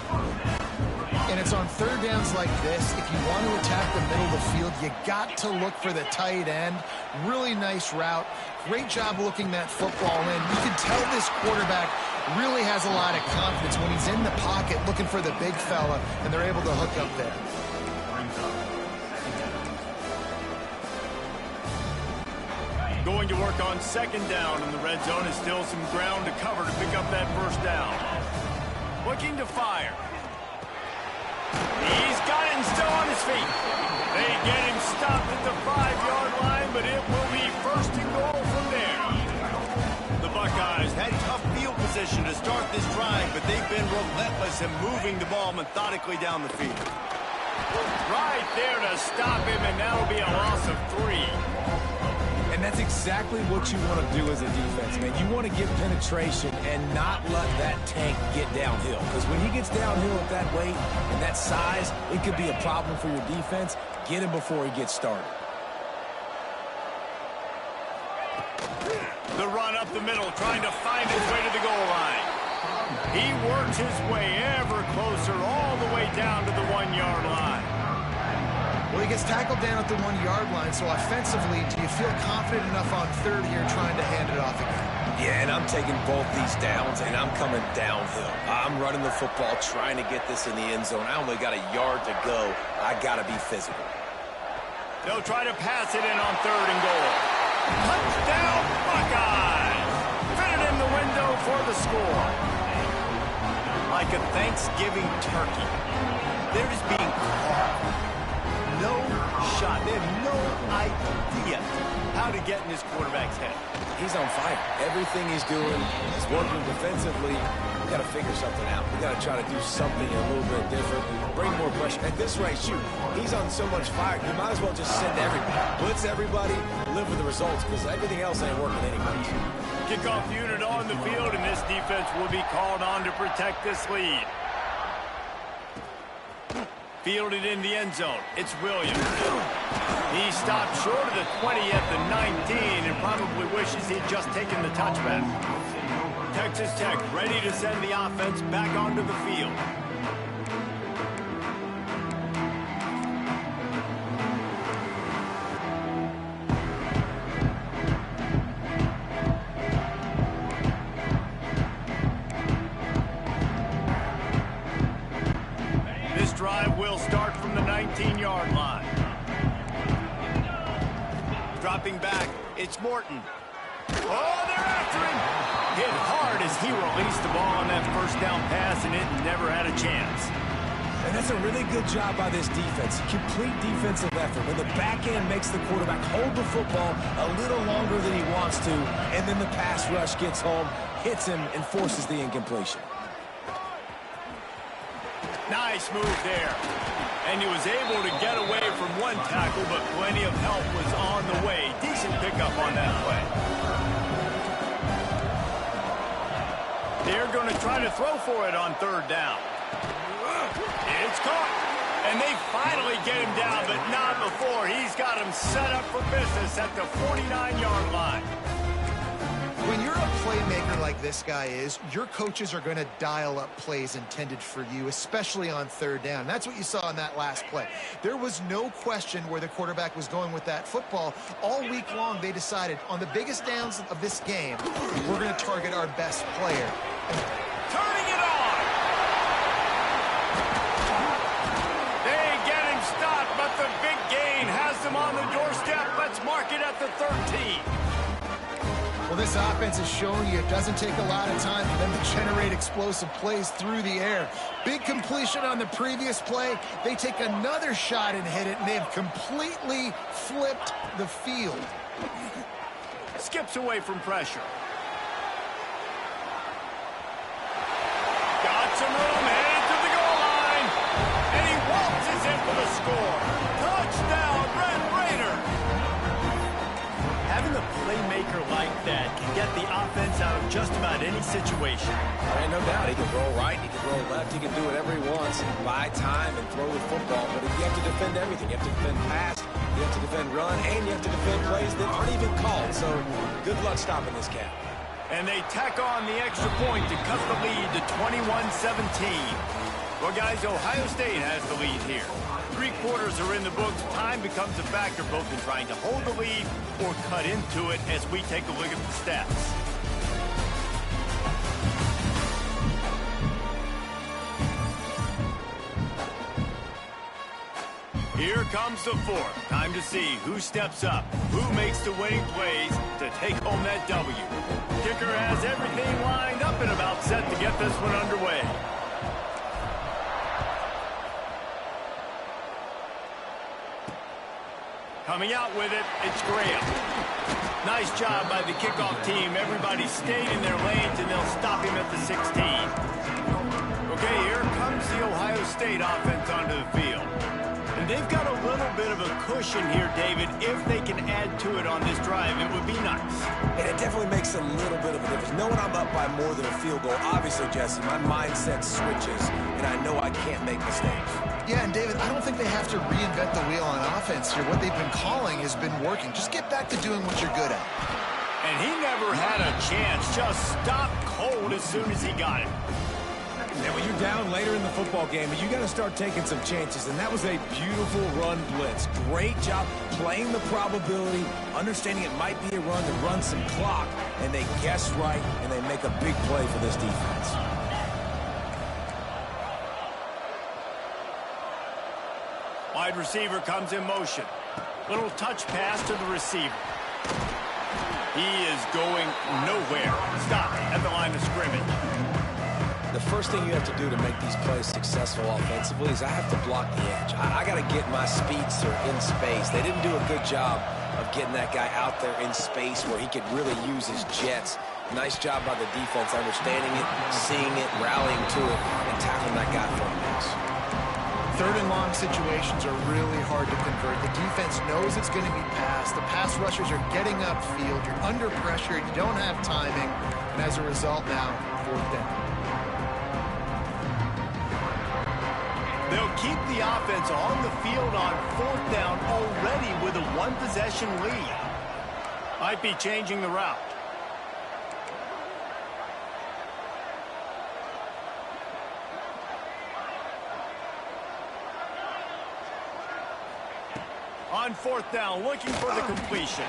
[SPEAKER 3] And it's on 3rd downs like this. If you want to attack the middle of the field, you got to look for the tight end. Really nice route. Great job looking that football in. You can tell this quarterback really has a lot of confidence when he's in the pocket looking for the big fella, and they're able to hook up there.
[SPEAKER 1] Going to work on 2nd down in the red zone. Is still some ground to cover to pick up that 1st down. Looking to fire. He's got it and still on his feet. They get him stopped at the 5-yard line, but it will be 1st and goal from there. The Buckeyes had tough field position to start this drive, but they've been relentless in moving the ball methodically down the field. Right there to stop him, and that'll be a loss of 3.
[SPEAKER 2] And that's That's exactly what you want to do as a defense, man. You want to get penetration and not let that tank get downhill. Because when he gets downhill at that weight and that size, it could be a problem for your defense. Get him before he gets started.
[SPEAKER 1] The run up the middle, trying to find his way to the goal line. He works his way ever closer, all the way down to the 1-yard line.
[SPEAKER 3] Well, he gets tackled down at the 1-yard line, so offensively, do you feel confident enough on third here trying to hand it off again?
[SPEAKER 2] Yeah, and I'm taking both these downs, and I'm coming downhill. I'm running the football, trying to get this in the end zone. I only got a yard to go. I got to be physical.
[SPEAKER 1] They'll try to pass it in on 3rd and goal. Touchdown, Buckeyes! Fit it in the window for the score. Like a Thanksgiving turkey, they're just being carved. No shot. They have no idea how to get in this quarterback's head.
[SPEAKER 2] He's on fire. Everything he's doing is working defensively. We got to figure something out. We got to try to do something a little bit different. Bring more pressure. At this rate, shoot, he's on so much fire, you might as well just send everybody. Blitz everybody, live with the results, because everything else ain't working anyway.
[SPEAKER 1] Kickoff unit on the field, and this defense will be called on to protect this lead. Fielded in the end zone. It's Williams. He stopped short of the 20 at the 19 and probably wishes he'd just taken the touchback. Texas Tech ready to send the offense back onto the field. Drive will start from the 19-yard line. Dropping back, it's Morton. Oh, they're after him. Hit hard as he released the ball on that first down pass, and it never had a chance.
[SPEAKER 2] And that's a really good job by this defense. Complete defensive effort. When the back end makes the quarterback hold the football a little longer than he wants to, and then the pass rush gets home, hits him, and forces the incompletion.
[SPEAKER 1] Nice move there. And he was able to get away from one tackle, but plenty of help was on the way. Decent pickup on that play. They're going to try to throw for it on 3rd down. It's caught. And they finally get him down, but not before. He's got him set up for business at the 49-yard line.
[SPEAKER 3] When you're a playmaker like this guy is, your coaches are going to dial up plays intended for you, especially on 3rd down. That's what you saw in that last play. There was no question where the quarterback was going with that football. All week long, they decided on the biggest downs of this game, we're going to target our best player.
[SPEAKER 1] Turning it on! They get him stopped, but the big gain has them on the doorstep. Let's mark it at the 13.
[SPEAKER 3] Well, this offense is showing you it doesn't take a lot of time for them to generate explosive plays through the air. Big completion on the previous play. They take another shot and hit it, and they have completely flipped the field.
[SPEAKER 1] Skips away from pressure. Got some room, headed to the goal line. And he waltzes in for the score. Touchdown, Red Raider. Having a playmaker like that can get the offense out of just about any situation.
[SPEAKER 2] And no doubt, he can roll right, he can roll left, he can do whatever he wants, buy time and throw the football. But you have to defend everything. You have to defend pass, you have to defend run, and you have to defend plays that aren't even called. So good luck stopping this cat.
[SPEAKER 1] And they tack on the extra point to cut the lead to 21-17. Well, guys, Ohio State has the lead here. 3 quarters are in the books. Time becomes a factor both in trying to hold the lead or cut into it as we take a look at the stats. Here comes the 4th. Time to see who steps up, who makes the winning plays to take home that W. Kicker has everything lined up and about set to get this one underway. Coming out with it, it's Graham. Nice job by the kickoff team. Everybody stayed in their lanes, and they'll stop him at the 16. Okay, here comes the Ohio State offense onto the field. And they've got a little bit of a cushion here, David. If they can add to it on this drive, it would be nice.
[SPEAKER 2] And it definitely makes a little bit of a difference. Knowing I'm up by more than a field goal, obviously, Jesse, my mindset switches, and I know I can't make mistakes.
[SPEAKER 3] Yeah, and David, I don't think they have to reinvent the wheel on offense here. What they've been calling has been working. Just get back to doing what you're good at.
[SPEAKER 1] And he never had a chance. Just stopped cold as soon as he got it.
[SPEAKER 2] And when you're down later in the football game, you got to start taking some chances, and that was a beautiful run blitz. Great job playing the probability, understanding it might be a run to run some clock, and they guess right, and they make a big play for this defense.
[SPEAKER 1] Wide receiver comes in motion. Little touch pass to the receiver. He is going nowhere. Stop at the line of scrimmage.
[SPEAKER 2] The first thing you have to do to make these plays successful offensively is I have to block the edge. I got to get my speedster in space. They didn't do a good job of getting that guy out there in space where he could really use his jets. Nice job by the defense understanding it, seeing it, rallying to it, and tackling that guy for a miss.
[SPEAKER 3] Third and long situations are really hard to convert. The defense knows it's going to be passed. The pass rushers are getting upfield. You're under pressure. You don't have timing. And as a result now, fourth down.
[SPEAKER 1] They'll keep the offense on the field on fourth down already with a one-possession lead. Might be changing the route. On fourth down, looking for the completion.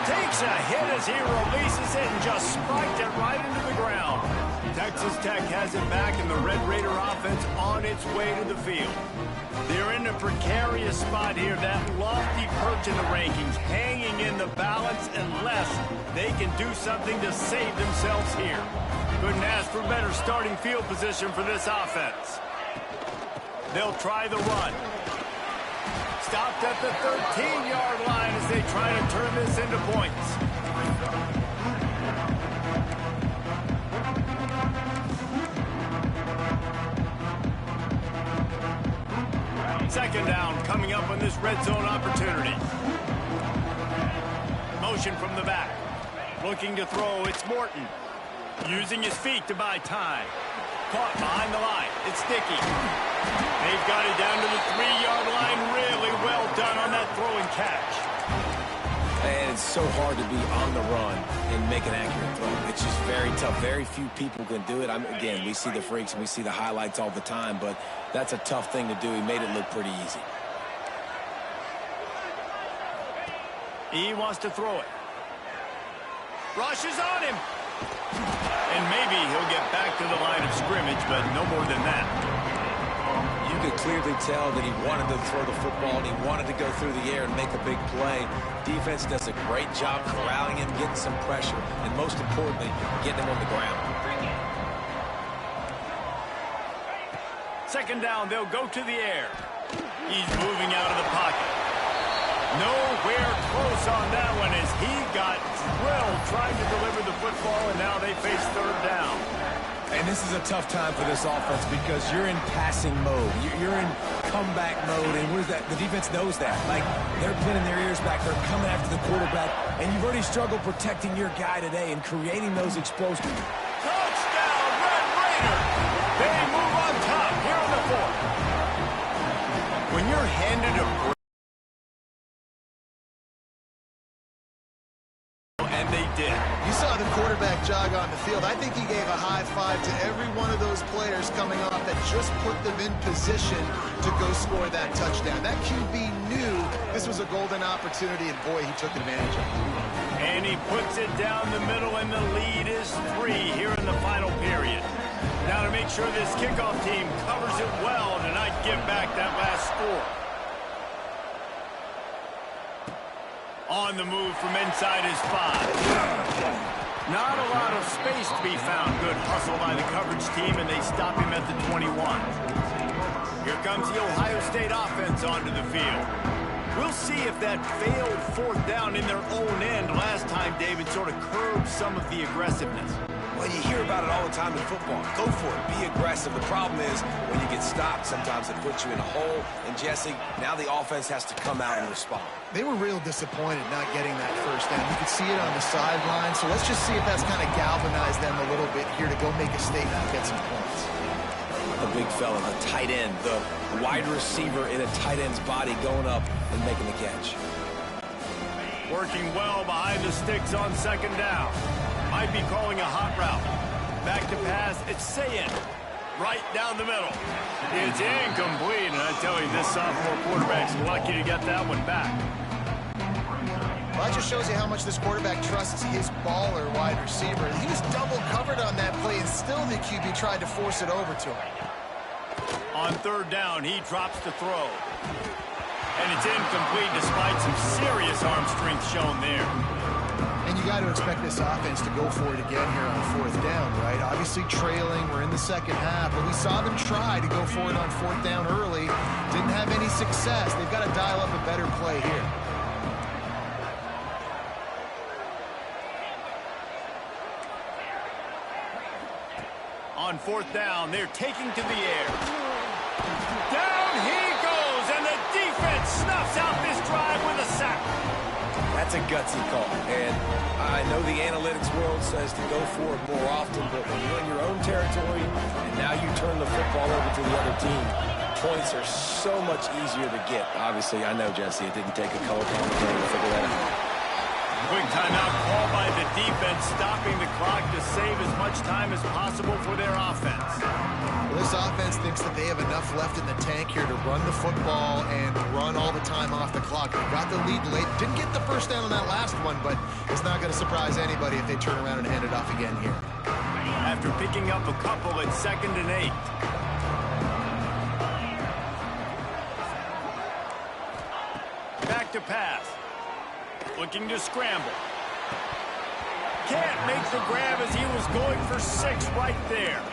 [SPEAKER 1] Takes a hit as he releases it and just spiked it right into the ground. Texas Tech has it back, and the Red Raider offense on its way to the field. They're in a precarious spot here, that lofty perch in the rankings, hanging in the balance unless they can do something to save themselves here. Couldn't ask for better starting field position for this offense. They'll try the run. Stopped at the 13-yard line as they try to turn this into points. Second down coming up on this red zone opportunity. Motion from the back. Looking to throw, it's Morton. Using his feet to buy time. Caught behind the line. It's Dickey. They've got it down to the 3-yard line. Really well done on that throw and catch.
[SPEAKER 2] And it's so hard to be on the run and make an accurate throw. It's just very tough. Very few people can do it. Again, we see the freaks and we see the highlights all the time, but that's a tough thing to do. He made it look pretty easy.
[SPEAKER 1] He wants to throw it. Rush is on him. And maybe he'll get back to the line of scrimmage, but no more than that.
[SPEAKER 2] You could clearly tell that he wanted to throw the football and he wanted to go through the air and make a big play. Defense does a great job corralling him, getting some pressure, and most importantly, getting him on the ground.
[SPEAKER 1] Second down, they'll go to the air. He's moving out of the pocket. Nowhere close on that one as he got drilled trying to deliver the football, and now they face third down.
[SPEAKER 2] And this is a tough time for this offense because you're in passing mode. You're in comeback mode, and what is that? The defense knows that. Like, they're pinning their ears back. They're coming after the quarterback, and you've already struggled protecting your guy today and creating those explosives.
[SPEAKER 1] Touchdown, Red Raider! They move on top here in the fourth. When you're handed a break, and they did.
[SPEAKER 3] You saw the quarterback jog on the field. I think he gave a high five to every one of those players coming off that just put them in position to go score that touchdown. That QB knew this was a golden opportunity, and boy, he took advantage of it.
[SPEAKER 1] And he puts it down the middle, and the lead is 3 here in the final period. Now to make sure this kickoff team covers it well to not give back that last score. On the move from inside his 5. Not a lot of space to be found. Good hustle by the coverage team, and they stop him at the 21. Here comes the Ohio State offense onto the field. We'll see if that failed fourth down in their own end last time, David, sort of curbed some of the aggressiveness.
[SPEAKER 2] Well, Well, you hear about it all the time in football. Go for it. Be aggressive. The problem is when you get stopped, sometimes it puts you in a hole. And, Jesse, now the offense has to come out and respond.
[SPEAKER 3] They were real disappointed not getting that first down. You could see it on the sideline. So let's just see if that's kind of galvanized them a little bit here to go make a statement and get some points.
[SPEAKER 2] The big fella, the tight end, the wide receiver in a tight end's body going up and making the catch.
[SPEAKER 1] Working well behind the sticks on second down. Might be calling a hot route. Back to pass, it's Sayin. Right down the middle. It's incomplete, and I tell you, this sophomore quarterback's lucky to get that one back.
[SPEAKER 3] Well, that just shows you how much this quarterback trusts his baller wide receiver. He was double covered on that play, and still the QB tried to force it over to him.
[SPEAKER 1] On third down, he drops the throw. And it's incomplete despite some serious arm strength shown there.
[SPEAKER 3] And you got to expect this offense to go for it again here on fourth down, right? Obviously trailing, we're in the second half, but we saw them try to go for it on fourth down early. Didn't have any success. They've got to dial up a better play here.
[SPEAKER 1] On fourth down, they're taking to the air. Down he goes, and the defense snuffs out this drive with a sack.
[SPEAKER 2] That's a gutsy call, and I know the analytics world says to go for it more often, but when you're in your own territory and now you turn the football over to the other team, points are so much easier to get. Obviously, I know, Jesse, it didn't take a color commentator to figure that out.
[SPEAKER 1] Quick timeout call by the defense, stopping the clock to save as much time as possible for their offense.
[SPEAKER 3] Well, this offense thinks that they have enough left in the tank here to run the football and run all the time off the clock. They got the lead late. Didn't get the first down on that last one, but it's not going to surprise anybody if they turn around and hand it off again here.
[SPEAKER 1] After picking up a couple at 2nd and 8. Back to pass. Looking to scramble. Can't make the grab as he was going for 6 right there.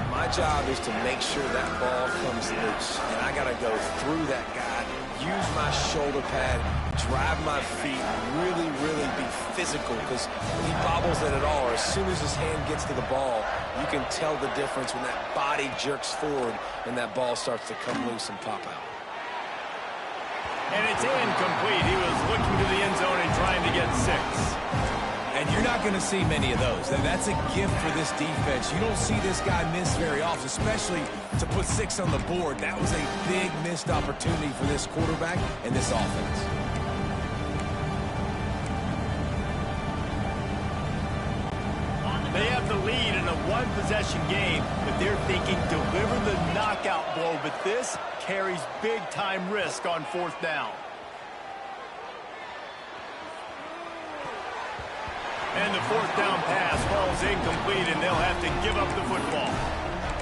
[SPEAKER 2] My job is to make sure that ball comes loose, and I got to go through that guy, use my shoulder pad, drive my feet, really be physical, because when he bobbles it at all, or as soon as his hand gets to the ball, you can tell the difference when that body jerks forward and that ball starts to come loose and pop out.
[SPEAKER 1] And it's incomplete. He was looking to the end zone and trying to get 6.
[SPEAKER 2] And you're not going to see many of those. That's a gift for this defense. You don't see this guy miss very often, especially to put 6 on the board. That was a big missed opportunity for this quarterback and this offense.
[SPEAKER 1] They have the lead in a one-possession game, but they're thinking deliver the knockout blow, but this carries big-time risk on fourth down. And the fourth down pass falls incomplete, and they'll have to give up the football.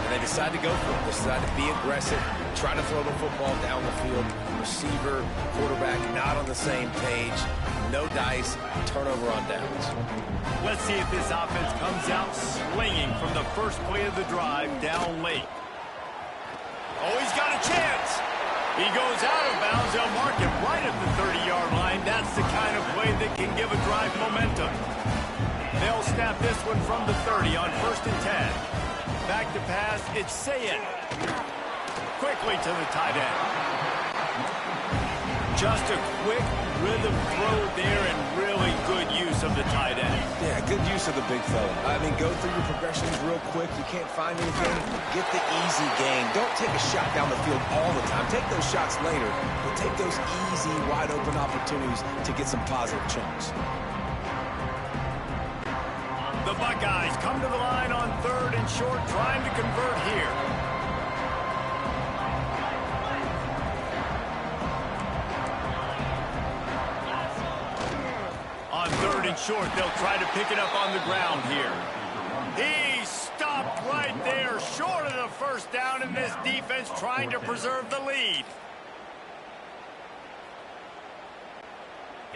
[SPEAKER 2] And they decide to go for it. They decide to be aggressive, try to throw the football down the field. Receiver, quarterback, not on the same page. No dice, turnover on downs.
[SPEAKER 1] Let's see if this offense comes out swinging from the first play of the drive down late. Oh, he's got a chance. He goes out of bounds. They'll mark him right at the 30-yard line. That's the kind of play that can give a drive momentum. They'll snap this one from the 30 on 1st and 10. Back to pass, it's Sayin. Quickly to the tight end. Just a quick rhythm throw there and really good use of the tight end.
[SPEAKER 2] Yeah, good use of the big fella. I mean, go through your progressions real quick. You can't find anything. Get the easy gain. Don't take a shot down the field all the time. Take those shots later, but take those easy, wide-open opportunities to get some positive chunks.
[SPEAKER 1] The Buckeyes come to the line on 3rd and short, trying to convert here. On 3rd and short, they'll try to pick it up on the ground here. He stopped right there, short of the first down, and this defense trying to preserve the lead.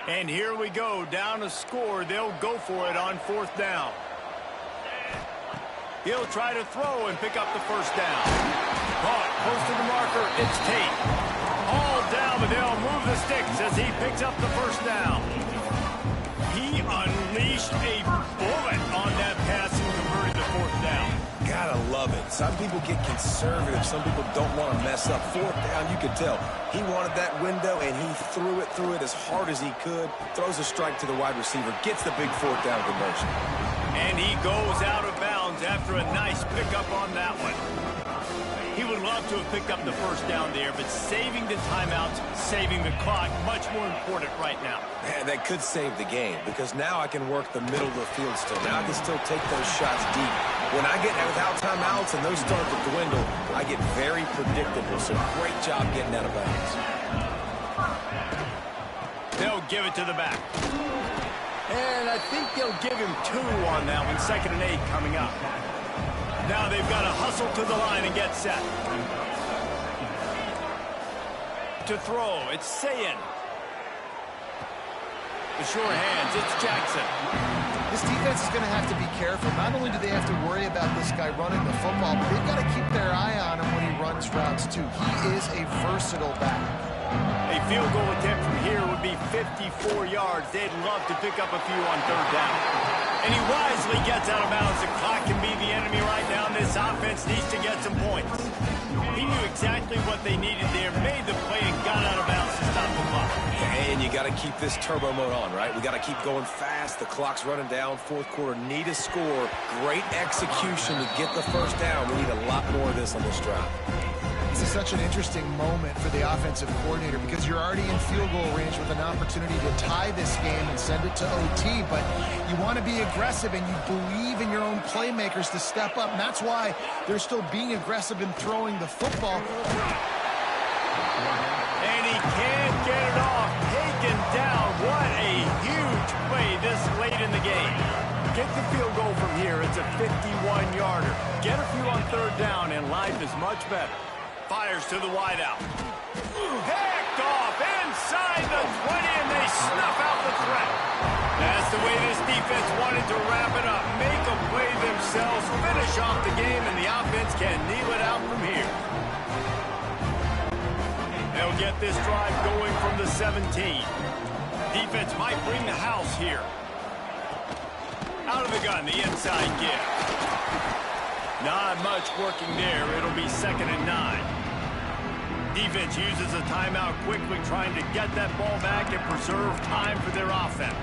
[SPEAKER 1] And here we go, down a score. They'll go for it on 4th down. He'll try to throw and pick up the first down. Caught close to the marker, it's Tate. All down, but they'll move the sticks as he picks up the first down. He unleashed a bullet on that passing conversion.
[SPEAKER 2] love it. Some people get conservative. Some people don't want to mess up. Fourth down, you can tell. He wanted that window, and he threw it as hard as he could. Throws a strike to the wide receiver. Gets the big fourth down conversion.
[SPEAKER 1] And he goes out of bounds after a nice pickup on that one. He would love to have picked up the first down there, but saving the timeouts, saving the clock, much more important right now.
[SPEAKER 2] Man, that could save the game, because now I can work the middle of the field still. Now I can still take those shots deep. When I get without timeouts and those start to dwindle, I get very predictable. So great job getting out of bounds.
[SPEAKER 1] They'll give it to the back. And I think they'll give him 2 on that one. 2nd and 8 coming up. Now they've got to hustle to the line and get set. To throw, it's Sayin. The sure hands, it's Jackson.
[SPEAKER 3] This defense is going to have to be careful. Not only do they have to worry about this guy running the football, but they've got to keep their eye on him when he runs routes too. He is a versatile back.
[SPEAKER 1] A field goal attempt from here would be 54 yards. They'd love to pick up a few on 3rd down. And he wisely gets out of bounds. The clock can be the enemy right now. This offense needs to get some points. He knew exactly what they needed there, made the play, and got out of bounds to stop the clock.
[SPEAKER 2] And you got to keep this turbo mode on, right? We got to keep going fast. The clock's running down. 4th quarter, need a score. Great execution to get the first down. We need a lot more of this on this drive.
[SPEAKER 3] This is such an interesting moment for the offensive coordinator because you're already in field goal range with an opportunity to tie this game and send it to OT, but you want to be aggressive and you believe in your own playmakers to step up, and that's why they're still being aggressive in throwing the football.
[SPEAKER 1] And he can't get it off. Taken down. What a huge play this late in the game. Get the field goal from here. It's a 51-yarder. Get a few on 3rd down, and life is much better. Fires to the wideout. Hacked off inside the 20, and they snuff out the threat. That's the way this defense wanted to wrap it up. Make a play themselves, finish off the game, and the offense can kneel it out from here. They'll get this drive going from the 17. Defense might bring the house here. Out of the gun, the inside give. Not much working there. It'll be 2nd and 9. Defense uses a timeout quickly, trying to get that ball back and preserve time for their offense.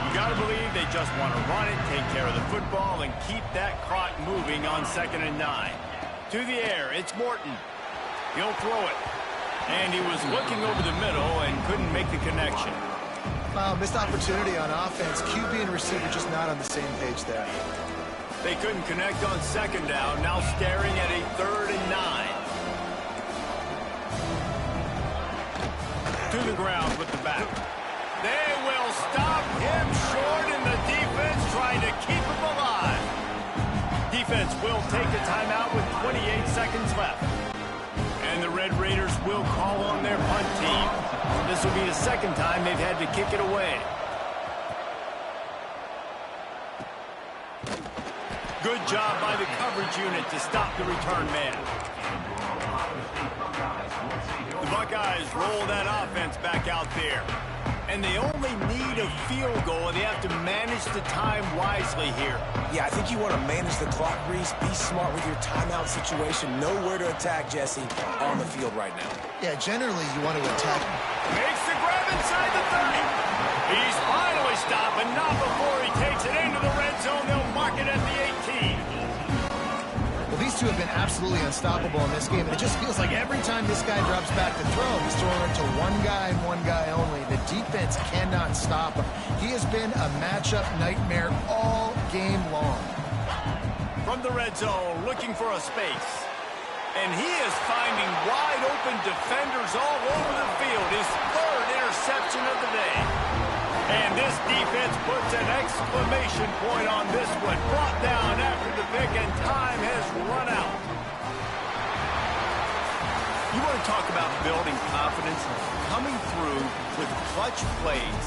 [SPEAKER 1] You got to believe they just want to run it, take care of the football, and keep that clock moving on 2nd and 9. To the air, it's Morton. He'll throw it. And he was looking over the middle and couldn't make the connection.
[SPEAKER 3] Missed opportunity on offense. QB and receiver just not on the same page there.
[SPEAKER 1] They couldn't connect on 2nd down. Now staring at a 3rd and 9. To the ground with the back. They will stop him short, and the defense trying to keep him alive. Defense will take a timeout with 28 seconds left. And the Red Raiders will call on their punt team. This will be the 2nd time they've had to kick it away. Good job by the coverage unit to stop the return man. The Buckeyes roll that offense back out there. And they only need a field goal, and they have to manage the time wisely here.
[SPEAKER 2] Yeah, I think you want to manage the clock, Reese. Be smart with your timeout situation. Know where to attack, Jesse, on the field right now.
[SPEAKER 3] Yeah, generally you want to attack.
[SPEAKER 1] Makes the grab inside the 30. He's finally stopped, but not before he takes it into the red zone. They'll mark it at the 18.
[SPEAKER 3] Well, these two have been absolutely unstoppable in this game, and it just feels like every time this guy drops back to throw, he's throwing it to one guy and one guy only. The defense cannot stop him. He has been a matchup nightmare all game long.
[SPEAKER 1] From the red zone, looking for a space. And he is finding wide open defenders all over the field. His 3rd interception of the day. And this defense puts an exclamation point on this one. Brought down after the pick, and time has run out. You want to talk about building confidence, coming through with clutch plays,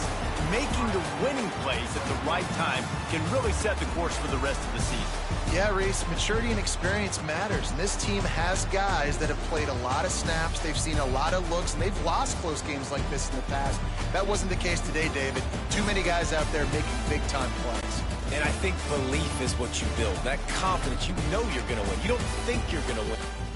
[SPEAKER 1] making the winning plays at the right time can really set the course for the rest of the season.
[SPEAKER 3] Yeah, Reese, maturity and experience matters. And this team has guys that have played a lot of snaps. They've seen a lot of looks, and they've lost close games like this in the past. That wasn't the case today, David. Too many guys out there making big-time plays.
[SPEAKER 2] And I think belief is what you build. That confidence, you know you're going to win. You don't think you're going to win.